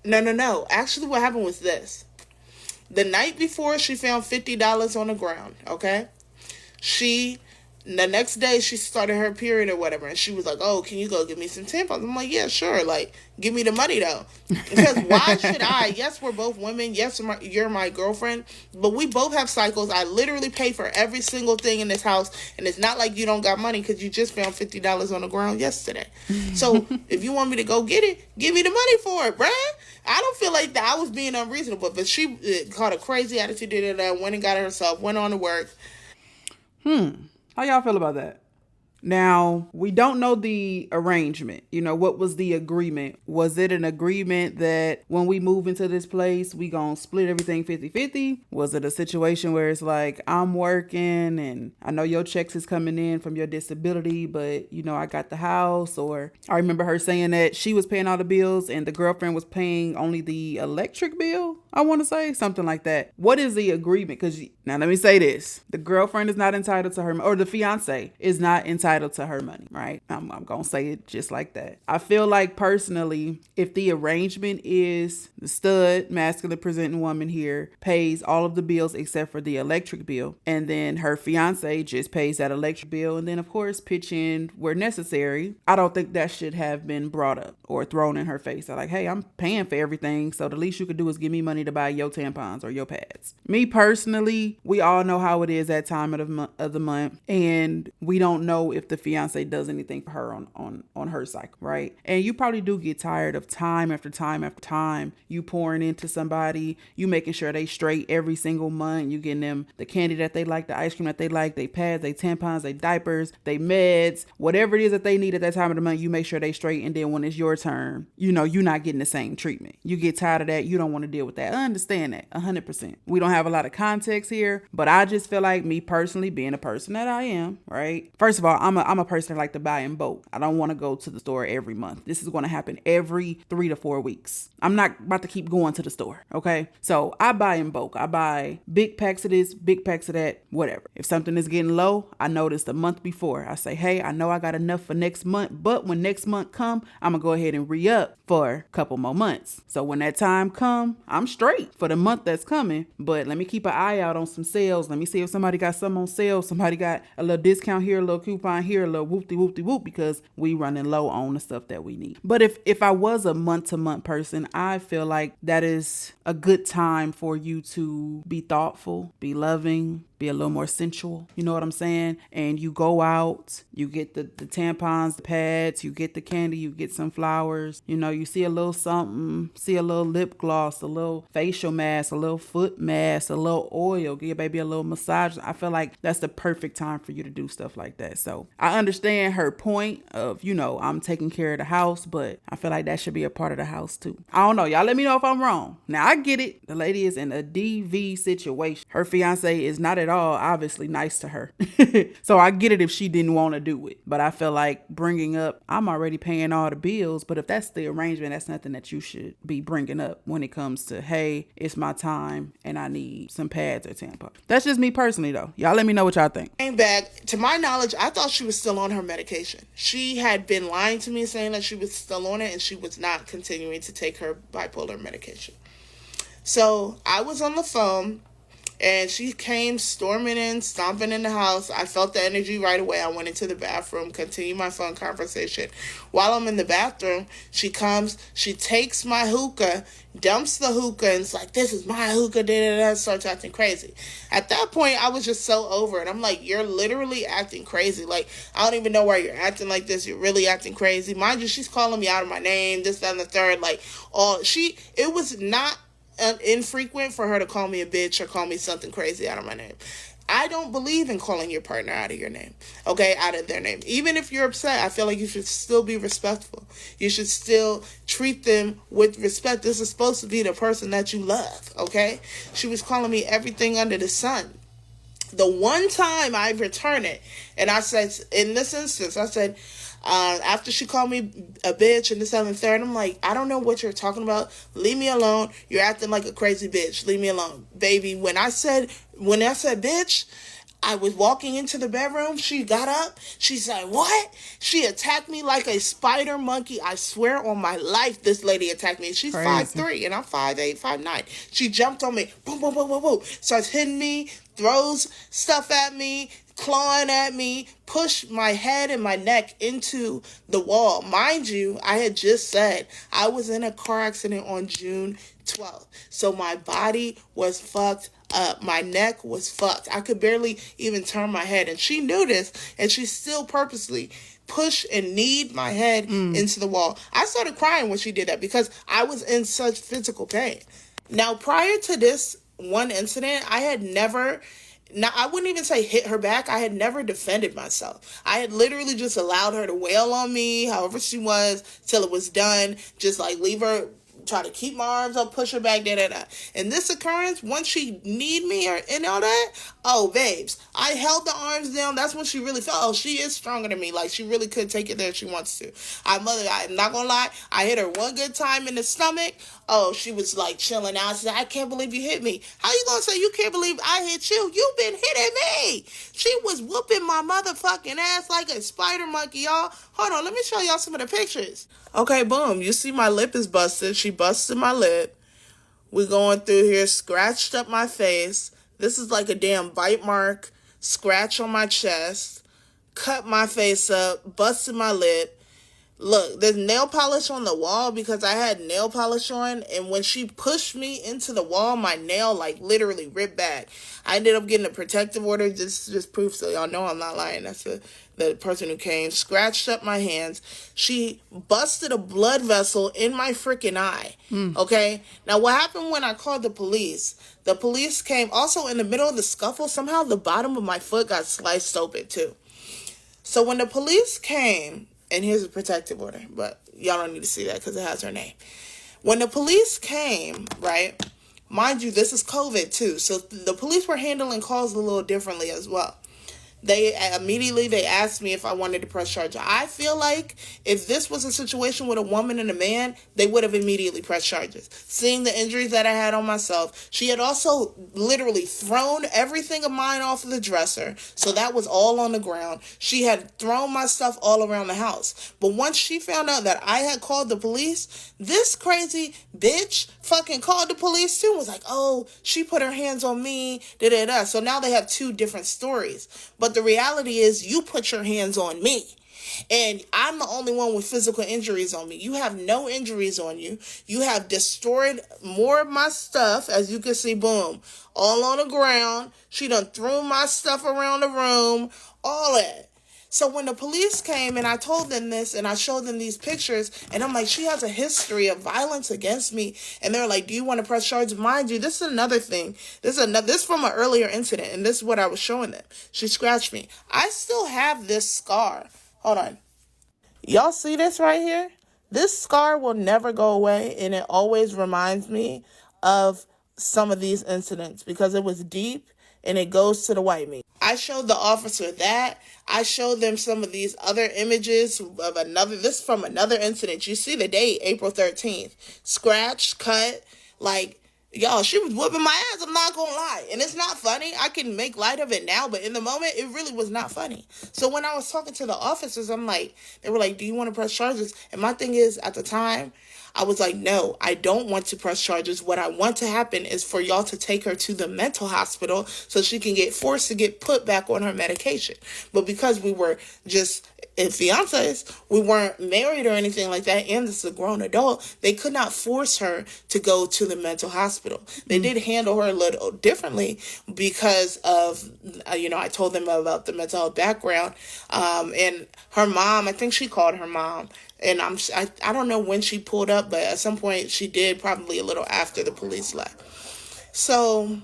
D: no. Actually, what happened was this. The night before, she found $50 on the ground, okay? The next day, she started her period or whatever, and she was like, oh, can you go give me some tampons? I'm like, yeah, sure. Like, give me the money, though. Because why should I? Yes, we're both women. Yes, you're my girlfriend. But we both have cycles. I literally pay for every single thing in this house, and it's not like you don't got money because you just found $50 on the ground yesterday. So, if you want me to go get it, give me the money for it, bruh. I don't feel like that I was being unreasonable, but she caught a crazy attitude in that, went and got it herself, went on to work.
A: How y'all feel about that? Now, we don't know the arrangement. You know, what was the agreement? Was it an agreement that when we move into this place, we gonna split everything 50-50? Was it a situation where it's like, I'm working and I know your checks is coming in from your disability, but, you know, I got the house? Or I remember her saying that she was paying all the bills and the girlfriend was paying only the electric bill, I want to say. Something like that. What is the agreement? Because now let me say this. The girlfriend is not entitled to her, or the fiance is not entitled to her money, right? I'm going to say it just like that. I feel like personally, if the arrangement is the stud, masculine presenting woman here pays all of the bills except for the electric bill, and then her fiance just pays that electric bill, and then of course pitch in where necessary, I don't think that should have been brought up or thrown in her face. I'm like, hey, I'm paying for everything, so the least you could do is give me money to buy your tampons or your pads. Me personally, we all know how it is that time of the month, and we don't know if the fiance does anything for her on her cycle, right? And you probably do get tired of time after time after time you pouring into somebody, you making sure they straight every single month, you getting them the candy that they like, the ice cream that they like, they pads, they tampons, they diapers, they meds, whatever it is that they need at that time of the month, you make sure they straight. And then when it's your turn, you know, you're not getting the same treatment. You get tired of that. You don't want to deal with that. I understand that 100%. We don't have a lot of context here, but I just feel like, me personally, being a person that I am, right? First of all, I'm a person that like to buy in bulk. I don't want to go to the store every month. This is going to happen every 3 to 4 weeks. I'm not about to keep going to the store. Okay. So I buy in bulk. I buy big packs of this, big packs of that, whatever. If something is getting low, I notice the month before. I say, hey, I know I got enough for next month, but when next month come, I'm going to go ahead and re-up for a couple more months. So when that time come, I'm straight for the month that's coming, but let me keep an eye out on some sales. Let me see if somebody got some on sale. Somebody got a little discount here, a little coupon here, a little whoop-de-whoop-de-whoop, because we running low on the stuff that we need. But if I was a month-to-month person, I feel like that is a good time for you to be thoughtful, be loving, be a little more sensual. You know what I'm saying? And you go out, you get the tampons, the pads, you get the candy, you get some flowers, you know, you see a little something, see a little lip gloss, a little facial mask, a little foot mask, a little oil, give your baby a little massage. I feel like that's the perfect time for you to do stuff like that. So I understand her point of, you know, I'm taking care of the house, but I feel like that should be a part of the house too. I don't know. Y'all let me know if I'm wrong. Now I get it. The lady is in a DV situation. Her fiance is not at all obviously nice to her. So I get it if she didn't want to do it. But I feel like bringing up, I'm already paying all the bills, but if that's the arrangement, that's nothing that you should be bringing up when it comes to, hey, it's my time and I need some pads or tampons. That's just me personally though. Y'all let me know what y'all think.
D: Came back, to my knowledge, I thought she was still on her medication. She had been lying to me saying that she was still on it and she was not continuing to take her bipolar medication. So I was on the phone And she came storming in, stomping in the house. I felt the energy right away. I went into the bathroom, continued my phone conversation. While I'm in the bathroom, she comes, she takes my hookah, dumps the hookah, and it's like, this is my hookah, da-da-da, starts acting crazy. At that point, I was just so over it. I'm like, you're literally acting crazy. Like, I don't even know why you're acting like this. You're really acting crazy. Mind you, she's calling me out of my name, this, that, and the third. Like, it was not infrequent for her to call me a bitch or call me something crazy out of my name. I don't believe in calling your partner out of your name, okay, out of their name. Even if you're upset, I feel like you should still be respectful. You should still treat them with respect. This is supposed to be the person that you love, okay? She was calling me everything under the sun. The one time I returned it, and I said, in this instance, I said, after she called me a bitch and this, that, and the third, I'm like, I don't know what you're talking about. Leave me alone. You're acting like a crazy bitch. Leave me alone. Baby, when I said bitch, I was walking into the bedroom. She got up. She said, what? She attacked me like a spider monkey. I swear on my life, this lady attacked me. She's 5'3", and I'm 5'8", 5'9". She jumped on me. Boom, boom, boom, boom, boom. Starts hitting me, throws stuff at me, clawing at me, pushed my head and my neck into the wall. Mind you, I had just said I was in a car accident on June 12th. So my body was fucked up. My neck was fucked. I could barely even turn my head. And she knew this, and she still purposely pushed and kneed my head into the wall. I started crying when she did that because I was in such physical pain. Now, prior to this one incident, I had never... Now, I wouldn't even say hit her back. I had never defended myself. I had literally just allowed her to wail on me, however she was, till it was done. Just like leave her, try to keep my arms up, push her back, da-da-da. And this occurrence, once she kneed me and all that, oh, babes, I held the arms down. That's when she really felt, oh, she is stronger than me. Like, she really could take it there if she wants to. I'm not gonna lie, I hit her one good time in the stomach. Oh, she was like chilling out. She said, I can't believe you hit me. How you gonna say you can't believe I hit you? You've been hitting me. She was whooping my motherfucking ass like a spider monkey, y'all. Hold on, let me show y'all some of the pictures. Okay, boom. You see my lip is busted. She busted my lip. We going through here, scratched up my face. This is like a damn bite mark. Scratch on my chest. Cut my face up. Busted my lip. Look, there's nail polish on the wall because I had nail polish on, and when she pushed me into the wall, my nail, like, literally ripped back. I ended up getting a protective order. This is just proof, so y'all know I'm not lying. That's the person who came. Scratched up my hands. She busted a blood vessel in my freaking eye, okay? Now, what happened when I called the police? The police came also in the middle of the scuffle. Somehow the bottom of my foot got sliced open, too. So when the police came... And here's a protective order, but y'all don't need to see that because it has her name. When the police came, right, mind you, this is COVID too, so the police were handling calls a little differently as well. They asked me if I wanted to press charges. I feel like if this was a situation with a woman and a man, they would have immediately pressed charges. Seeing the injuries that I had on myself, she had also literally thrown everything of mine off of the dresser, so that was all on the ground. She had thrown my stuff all around the house. But once she found out that I had called the police, this crazy bitch fucking called the police too. Was like, oh, she put her hands on me, da-da-da. So now they have two different stories. But the reality is you put your hands on me. And I'm the only one with physical injuries on me. You have no injuries on you. You have destroyed more of my stuff. As you can see, boom, all on the ground. She done threw my stuff around the room. All that. So when the police came and I told them this and I showed them these pictures and I'm like, she has a history of violence against me. And they're like, do you want to press charges? Mind you, this is another thing. This is from an earlier incident, and this is what I was showing them. She scratched me. I still have this scar. Hold on. Y'all see this right here? This scar will never go away, and it always reminds me of some of these incidents because it was deep and it goes to the white meat. I showed the officer that. I showed them some of these other images of this from another incident. You see the date, April 13th. Scratched, cut, like, y'all, she was whooping my ass, I'm not gonna lie. And it's not funny. I can make light of it now, but in the moment, it really was not funny. So when I was talking to the officers, they were like, do you want to press charges? And my thing is, at the time, I was like, no, I don't want to press charges. What I want to happen is for y'all to take her to the mental hospital so she can get forced to get put back on her medication. But because we were just fiancés, we weren't married or anything like that, and this is a grown adult, they could not force her to go to the mental hospital. They did handle her a little differently because of, I told them about the mental health background, and her mom, I think she called her mom, and I don't know when she pulled up, but at some point she did, probably a little after the police left. So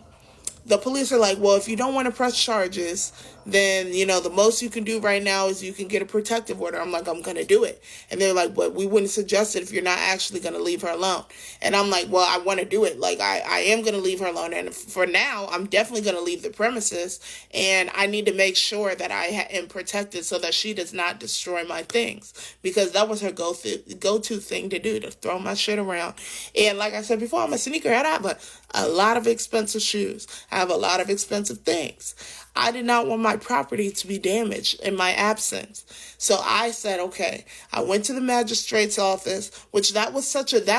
D: the police are like, well, if you don't want to press charges, then, the most you can do right now is you can get a protective order. I'm like, I'm going to do it. And they're like, but we wouldn't suggest it if you're not actually going to leave her alone. And I'm like, well, I want to do it. Like, I am going to leave her alone. And for now, I'm definitely going to leave the premises. And I need to make sure that I am protected so that she does not destroy my things. Because that was her go-to thing to do, to throw my shit around. And like I said before, I'm a sneakerhead. I have a lot of expensive shoes. I have a lot of expensive things. I did not want my property to be damaged in my absence. So I said, okay, I went to the magistrate's office, which that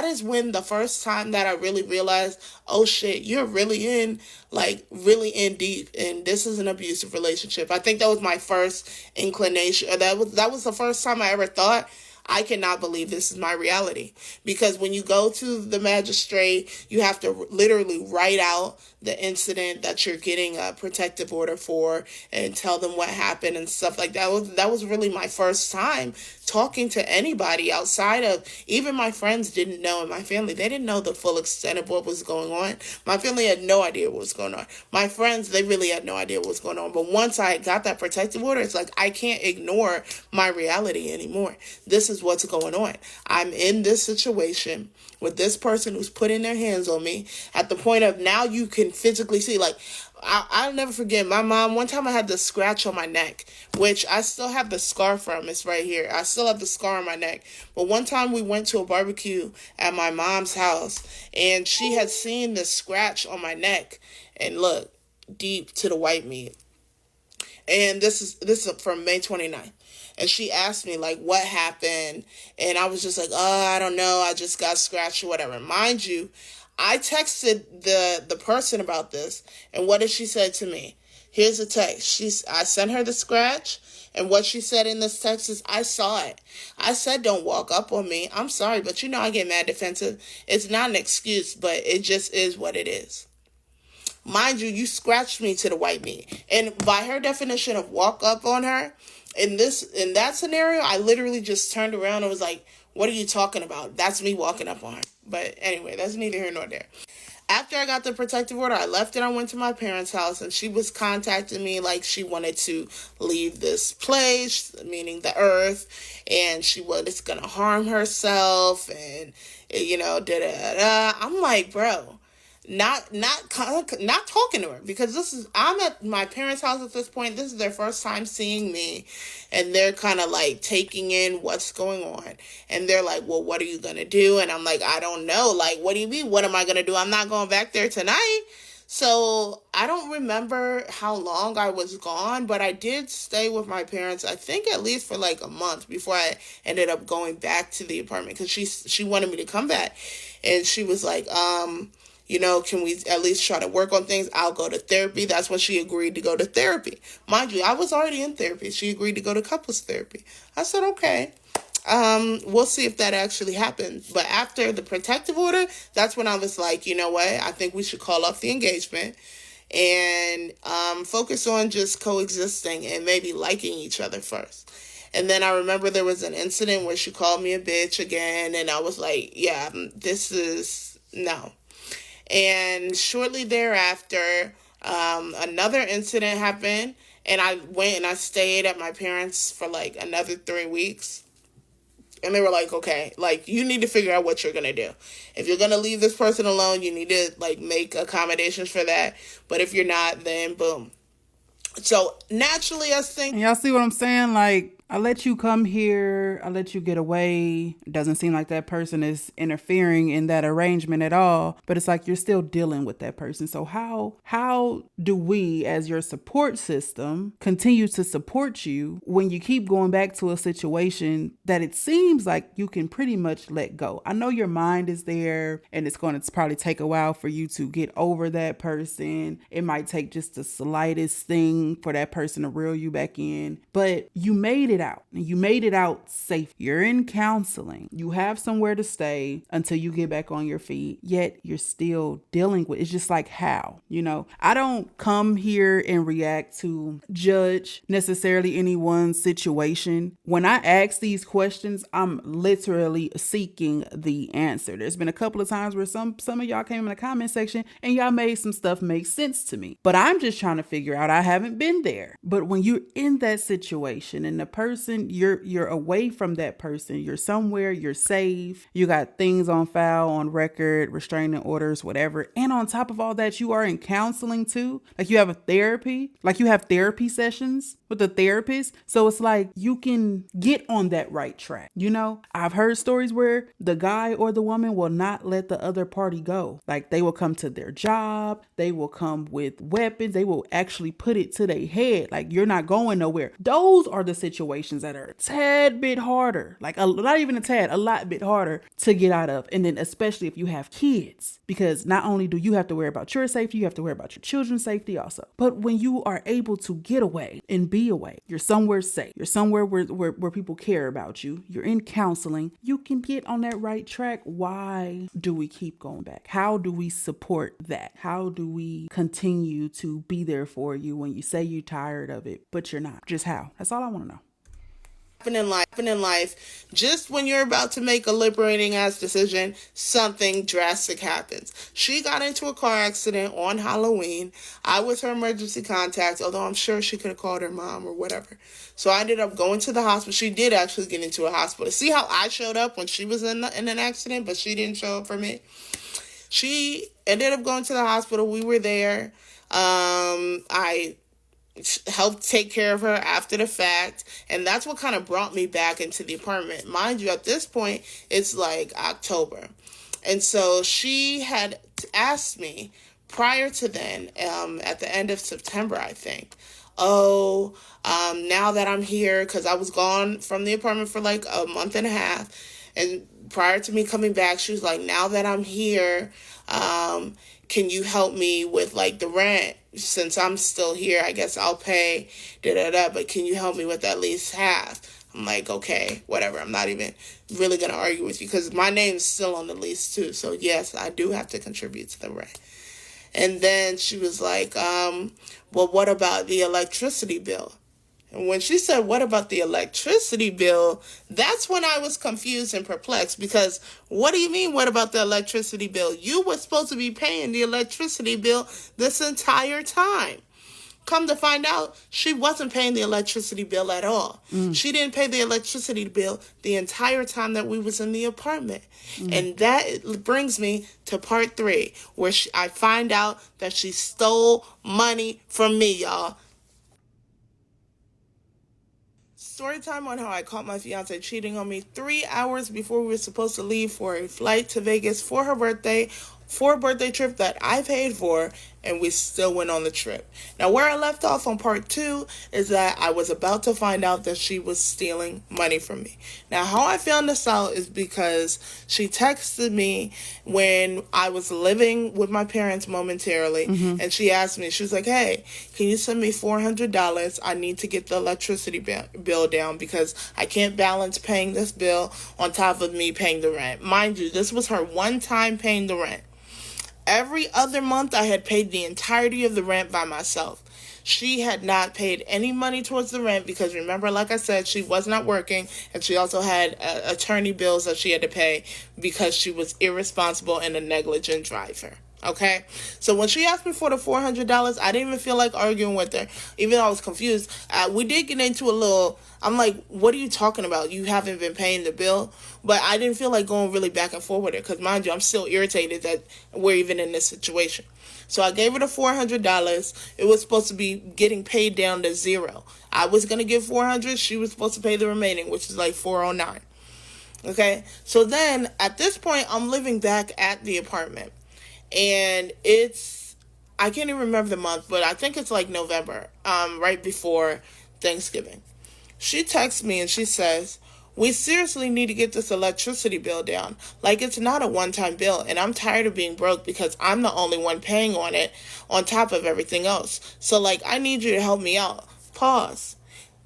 D: is when the first time that I really realized, oh shit, you're really in deep, and this is an abusive relationship. I think that was my first inclination. That was the first time I ever thought, I cannot believe this is my reality. Because when you go to the magistrate, you have to literally write out the incident that you're getting a protective order for and tell them what happened and stuff like that. That was really my first time talking to anybody outside of, even my friends didn't know, and my family, they didn't know the full extent of what was going on. My family had no idea what was going on. My friends, they really had no idea what was going on. But once I got that protective order, it's like, I can't ignore my reality anymore. This is what's going on. I'm in this situation with this person who's putting their hands on me at the point of now you can physically see, like, I'll never forget my mom. One time I had this scratch on my neck, which I still have the scar from. It's right here. I still have the scar on my neck. But one time we went to a barbecue at my mom's house, and she had seen this scratch on my neck, and look, deep to the white meat. And this is from May 29th. And she asked me, like, what happened? And I was just like, I don't know. I just got scratched or whatever. Mind you, I texted the person about this, and what did she say to me? Here's a text. I sent her the scratch, and what she said in this text is, I saw it. I said, don't walk up on me. I'm sorry, but I get mad defensive. It's not an excuse, but it just is what it is. Mind you, you scratched me to the white meat. And by her definition of walk up on her, in that scenario, I literally just turned around and was like, what are you talking about? That's me walking up on her. But anyway, that's neither here nor there. After I got the protective order, I left and I went to my parents' house, and she was contacting me like she wanted to leave this place, meaning the earth, and she was going to harm herself, and, I'm like, bro, not talking to her, because I'm at my parents' house at this point. This is their first time seeing me, and they're kind of like taking in what's going on, and they're like, well, what are you gonna do? And I'm like, I don't know. Like, what do you mean, what am I gonna do? I'm not going back there tonight. So I don't remember how long I was gone, but I did stay with my parents, I think at least for like a month before I ended up going back to the apartment, because she wanted me to come back, and she was like, can we at least try to work on things? I'll go to therapy. That's when she agreed to go to therapy. Mind you, I was already in therapy. She agreed to go to couples therapy. I said, okay. We'll see if that actually happens. But after the protective order, that's when I was like, you know what? I think we should call off the engagement and focus on just coexisting and maybe liking each other first. And then I remember there was an incident where she called me a bitch again, and I was like, yeah, this is no. And shortly thereafter, another incident happened, and I went and I stayed at my parents for like another 3 weeks. And they were like, okay, like, you need to figure out what you're going to do. If you're going to leave this person alone, you need to like make accommodations for that. But if you're not, then boom. So naturally, I think.
A: Y'all see what I'm saying? Like, I let you come here, I let you get away. It doesn't seem like that person is interfering in that arrangement at all, but it's like you're still dealing with that person. So how do we, as your support system, continue to support you when you keep going back to a situation that it seems like you can pretty much let go? I know your mind is there, and it's going to probably take a while for you to get over that person. It might take just the slightest thing for that person to reel you back in, but you made it out, and you made it out safe. You're in counseling. You have somewhere to stay until you get back on your feet, yet you're still dealing with, it's just like, how? I don't come here and react to judge necessarily anyone's situation. When I ask these questions, I'm literally seeking the answer. There's been a couple of times where some of y'all came in the comment section and y'all made some stuff make sense to me, but I'm just trying to figure out, I haven't been there. But when you're in that situation and the person, you're away from that person, you're somewhere, you're safe, you got things on file, on record, restraining orders, whatever. And on top of all that, you are in counseling too. Like you have therapy sessions with a therapist. So it's like you can get on that right track. I've heard stories where the guy or the woman will not let the other party go. Like they will come to their job, they will come with weapons, they will actually put it to their head. Like, you're not going nowhere. Those are the situations that are a tad bit harder, like not even a tad, a lot bit harder to get out of. And then especially if you have kids, because not only do you have to worry about your safety, you have to worry about your children's safety also. But when you are able to get away and be away, you're somewhere safe, you're somewhere where people care about you, you're in counseling, you can get on that right track. Why do we keep going back? How do we support that? How do we continue to be there for you when you say you're tired of it, but you're not? Just how? That's all I want to know.
D: In life, just when you're about to make a liberating ass decision, something drastic happens. She got into a car accident on Halloween. I was her emergency contact, although I'm sure she could have called her mom or whatever. So I ended up going to the hospital. She did actually get into a hospital. See how I showed up when she was in an accident, but she didn't show up for me? She ended up going to the hospital. We were there. I helped take care of her after the fact, and that's what kind of brought me back into the apartment. Mind you, at this point it's like October, and so she had asked me prior to then, at the end of September, I think, now that I'm here, because I was gone from the apartment for like a month and a half, and prior to me coming back, she was like, now that I'm here, can you help me with like the rent? Since I'm still here, I guess I'll pay, but can you help me with at least half? I'm like, okay, whatever. I'm not even really going to argue with you because my name's still on the lease too. So yes, I do have to contribute to the rent. And then she was like, well, what about the electricity bill? And when she said, what about the electricity bill? That's when I was confused and perplexed, because what do you mean, what about the electricity bill? You were supposed to be paying the electricity bill this entire time. Come to find out, she wasn't paying the electricity bill at all. She didn't pay the electricity bill the entire time that we was in the apartment. And that brings me to part 3, where I find out that she stole money from me, y'all. Story time on how I caught my fiance cheating on me 3 hours before we were supposed to leave for a flight to Vegas for her birthday, for a birthday trip that I paid for, and we still went on the trip. Now, where I left off on part 2 is that I was about to find out that she was stealing money from me. Now, how I found this out is because she texted me when I was living with my parents momentarily, and she asked me, she was like, hey, can you send me $400? I need to get the electricity bill down because I can't balance paying this bill on top of me paying the rent. Mind you, this was her one time paying the rent. Every other month, I had paid the entirety of the rent by myself. She had not paid any money towards the rent because, remember, like I said, she was not working, and she also had attorney bills that she had to pay because she was irresponsible and a negligent driver. Okay, so when she asked me for the $400, I didn't even feel like arguing with her, even though I was confused. We did get into a little, I'm like, what are you talking about? You haven't been paying the bill? But I didn't feel like going really back and forth with her, because mind you, I'm still irritated that we're even in this situation. So I gave her the $400. It was supposed to be getting paid down to zero. I was going to give $400. She was supposed to pay the remaining, which is like $409. Okay, so then at this point, I'm living back at the apartment. And I can't even remember the month, but I think it's like November, right before Thanksgiving. She texts me and she says, we seriously need to get this electricity bill down. Like, it's not a one-time bill, and I'm tired of being broke because I'm the only one paying on it on top of everything else. So, like, I need you to help me out. Pause.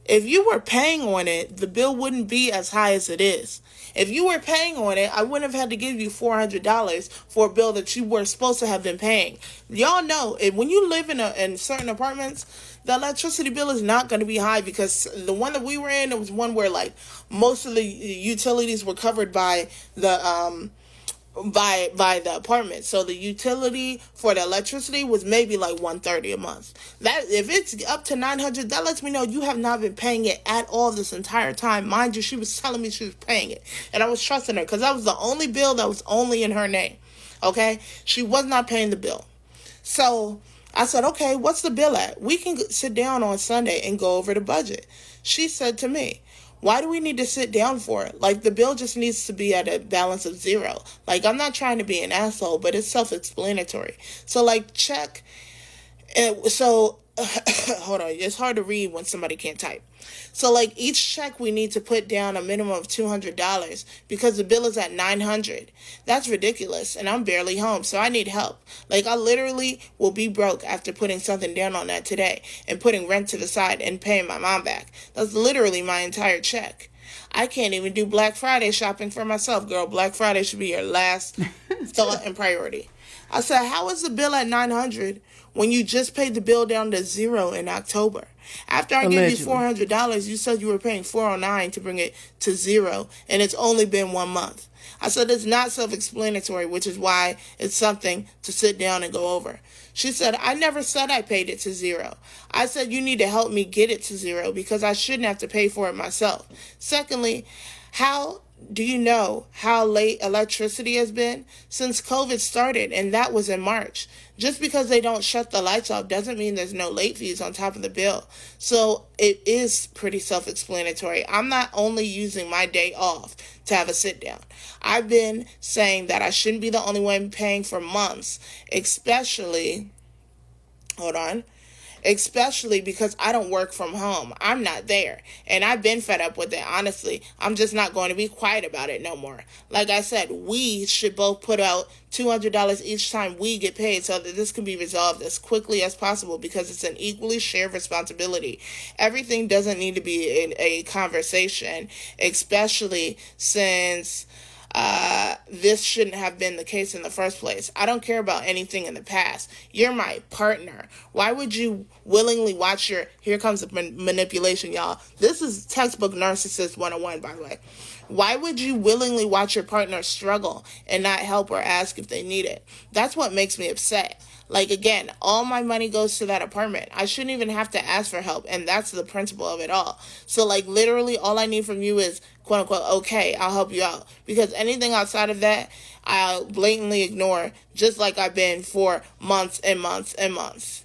D: If you were paying on it, the bill wouldn't be as high as it is. If you were paying on it, I wouldn't have had to give you $400 for a bill that you were supposed to have been paying. Y'all know, when you live in certain apartments, the electricity bill is not going to be high, because the one that we were in, it was one where like most of the utilities were covered by the by the apartment. So the utility for the electricity was maybe like $130 a month. That if it's up to $900, that lets me know you have not been paying it at all this entire time. Mind you, she was telling me she was paying it, and I was trusting her because that was the only bill that was only in her name. Okay, she was not paying the bill. So I said, okay, what's the bill at? We can sit down on Sunday and go over the budget. She said to me, why do we need to sit down for it? Like, the bill just needs to be at a balance of zero. Like, I'm not trying to be an asshole, but it's self-explanatory. So, like, check. Hold on. It's hard to read when somebody can't type. So, like, each check we need to put down a minimum of $200 because the bill is at $900. That's ridiculous, and I'm barely home, so I need help. Like, I literally will be broke after putting something down on that today and putting rent to the side and paying my mom back. That's literally my entire check. I can't even do Black Friday shopping for myself, girl. Black Friday should be your last thought and priority. I said, how is the bill at $900 when you just paid the bill down to zero in October? After I gave you $400, you said you were paying $409 to bring it to zero, and it's only been 1 month. I said it's not self-explanatory, which is why it's something to sit down and go over. She said, I never said I paid it to zero. I said you need to help me get it to zero because I shouldn't have to pay for it myself. Secondly, how do you know how late electricity has been? Since COVID started, and that was in March. Just because they don't shut the lights off doesn't mean there's no late fees on top of the bill. So it is pretty self-explanatory. I'm not only using my day off to have a sit down. I've been saying that I shouldn't be the only one paying for months, especially because I don't work from home. I'm not there. And I've been fed up with it, honestly. I'm just not going to be quiet about it no more. Like I said, we should both put out $200 each time we get paid so that this can be resolved as quickly as possible because it's an equally shared responsibility. Everything doesn't need to be in a conversation, especially since this shouldn't have been the case in the first place. I don't care about anything in the past. You're my partner. Why would you willingly watch here comes the manipulation, y'all. This is textbook narcissist 101, by the way. Why would you willingly watch your partner struggle and not help or ask if they need it? That's what makes me upset. Like, again, all my money goes to that apartment. I shouldn't even have to ask for help, and that's the principle of it all. So, like, literally all I need from you is, quote-unquote, okay, I'll help you out. Because anything outside of that, I'll blatantly ignore, just like I've been for months and months and months.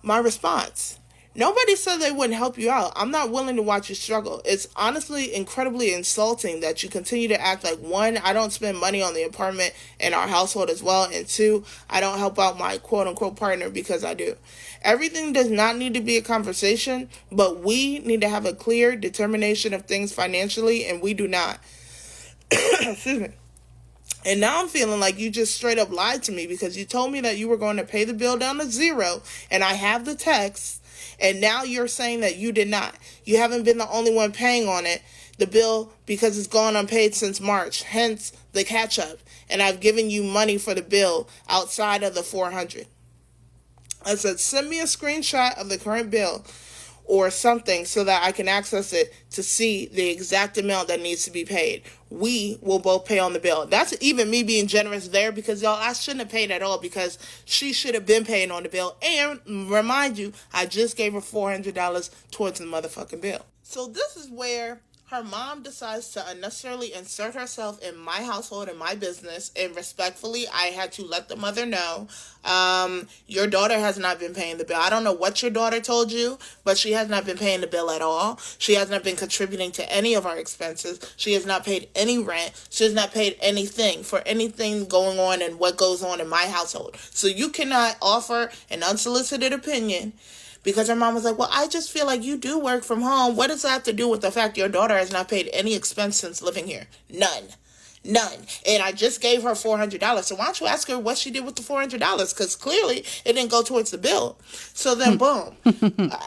D: My response: nobody said they wouldn't help you out. I'm not willing to watch you struggle. It's honestly incredibly insulting that you continue to act like, one, I don't spend money on the apartment and our household as well, and two, I don't help out my quote-unquote partner because I do. Everything does not need to be a conversation, but we need to have a clear determination of things financially, and we do not. Excuse me. And now I'm feeling like you just straight up lied to me because you told me that you were going to pay the bill down to zero, and I have the text, and now you're saying that you did not. You haven't been the only one paying on it, the bill, because it's gone unpaid since March, hence the catch-up, and I've given you money for the bill outside of the $400. I said, send me a screenshot of the current bill. or something so that I can access it to see the exact amount that needs to be paid. We will both pay on the bill. That's even me being generous there, because y'all, I shouldn't have paid at all, because she should have been paying on the bill. And remind you, I just gave her $400 towards the motherfucking bill. So this is where her mom decides to unnecessarily insert herself in my household and my business, and respectfully, I had to let the mother know, your daughter has not been paying the bill. I don't know what your daughter told you, but she has not been paying the bill at all. She has not been contributing to any of our expenses. She has not paid any rent. She has not paid anything for anything going on and what goes on in my household. So you cannot offer an unsolicited opinion. Because her mom was like, well, I just feel like you do work from home. What does that have to do with the fact your daughter has not paid any expense since living here? None. And I just gave her $400. So why don't you ask her what she did with the $400? Because clearly it didn't go towards the bill. So then, boom.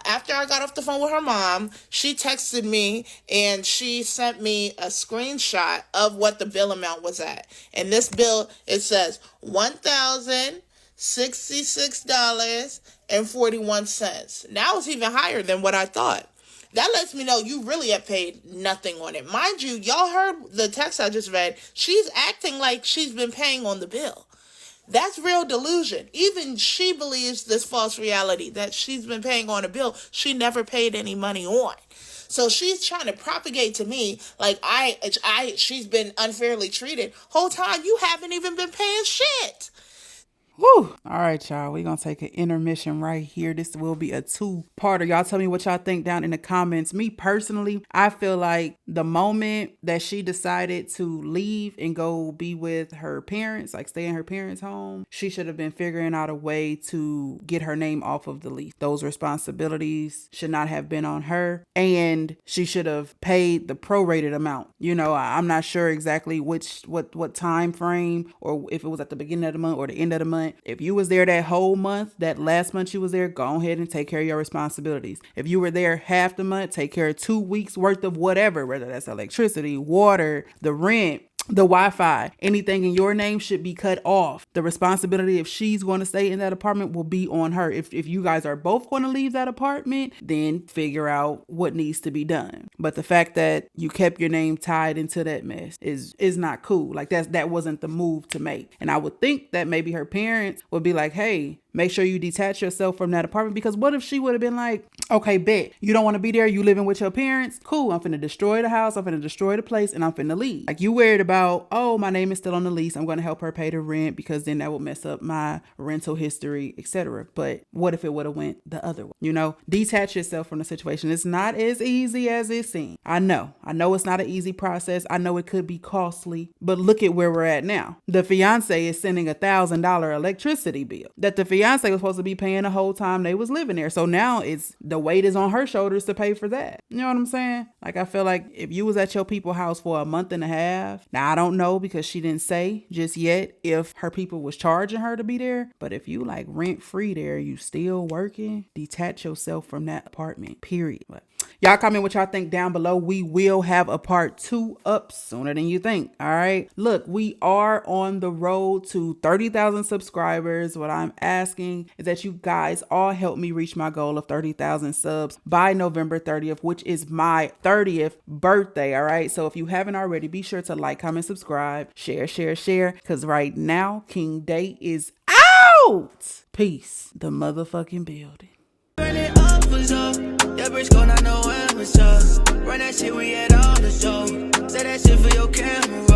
D: After I got off the phone with her mom, she texted me and she sent me a screenshot of what the bill amount was at. And this bill, it says $1,066.41. Now it's even higher than what I thought. That lets me know you really have paid nothing on it. Mind you, y'all heard the text I just read. She's acting like she's been paying on the bill. That's real delusion. Even she believes this false reality that she's been paying on a bill she never paid any money on. So she's trying to propagate to me like she's been unfairly treated. Whole time you haven't even been paying shit.
A: Whew. All right, y'all. We're going to take an intermission right here. This will be a two-parter. Y'all tell me what y'all think down in the comments. Me personally, I feel like the moment that she decided to leave and go be with her parents, like stay in her parents' home, she should have been figuring out a way to get her name off of the lease. Those responsibilities should not have been on her, and she should have paid the prorated amount. You know, I'm not sure exactly what time frame, or if it was at the beginning of the month or the end of the month. If you was there that whole month, that last month you was there, go ahead and take care of your responsibilities. If you were there half the month, take care of 2 weeks worth of whatever, whether that's electricity, water, the rent, the Wi-Fi, anything in your name should be cut off. The responsibility, if she's going to stay in that apartment, will be on her. If you guys are both going to leave that apartment, then figure out what needs to be done. But the fact that you kept your name tied into that mess is not cool. Like that wasn't the move to make. And I would think that maybe her parents would be like, hey, make sure you detach yourself from that apartment, because what if she would have been like, okay, bet you don't want to be there. You living with your parents. Cool. I'm finna destroy the house. I'm finna destroy the place, and I'm finna leave. Like, you worried about, oh, my name is still on the lease. I'm going to help her pay the rent because then that will mess up my rental history, etc. But what if it would have went the other way? You know, detach yourself from the situation. It's not as easy as it seems. I know it's not an easy process. I know it could be costly, but look at where we're at now. The fiance is sending $1,000 electricity bill that the fiance was supposed to be paying the whole time they was living there. So now the weight is on her shoulders to pay for that. You know what I'm saying? Like, I feel like if you was at your people's house for a month and a half, now I don't know, because she didn't say just yet if her people was charging her to be there. But if you like rent free there, you still working, detach yourself from that apartment, period. But y'all comment what y'all think down below. We will have a part 2 up sooner than you think. All right. Look, we are on the road to 30,000 subscribers. What I'm asking is that you guys all help me reach my goal of 30,000 subs by November 30th, which is my 30th birthday. All right. So if you haven't already, be sure to like, comment, subscribe, share, because right now King Day is out. Peace. The motherfucking building.
B: Burn it up, was up. JBRISKO, not know when was up. Run that shit, we had all the show. Say that shit for your camera.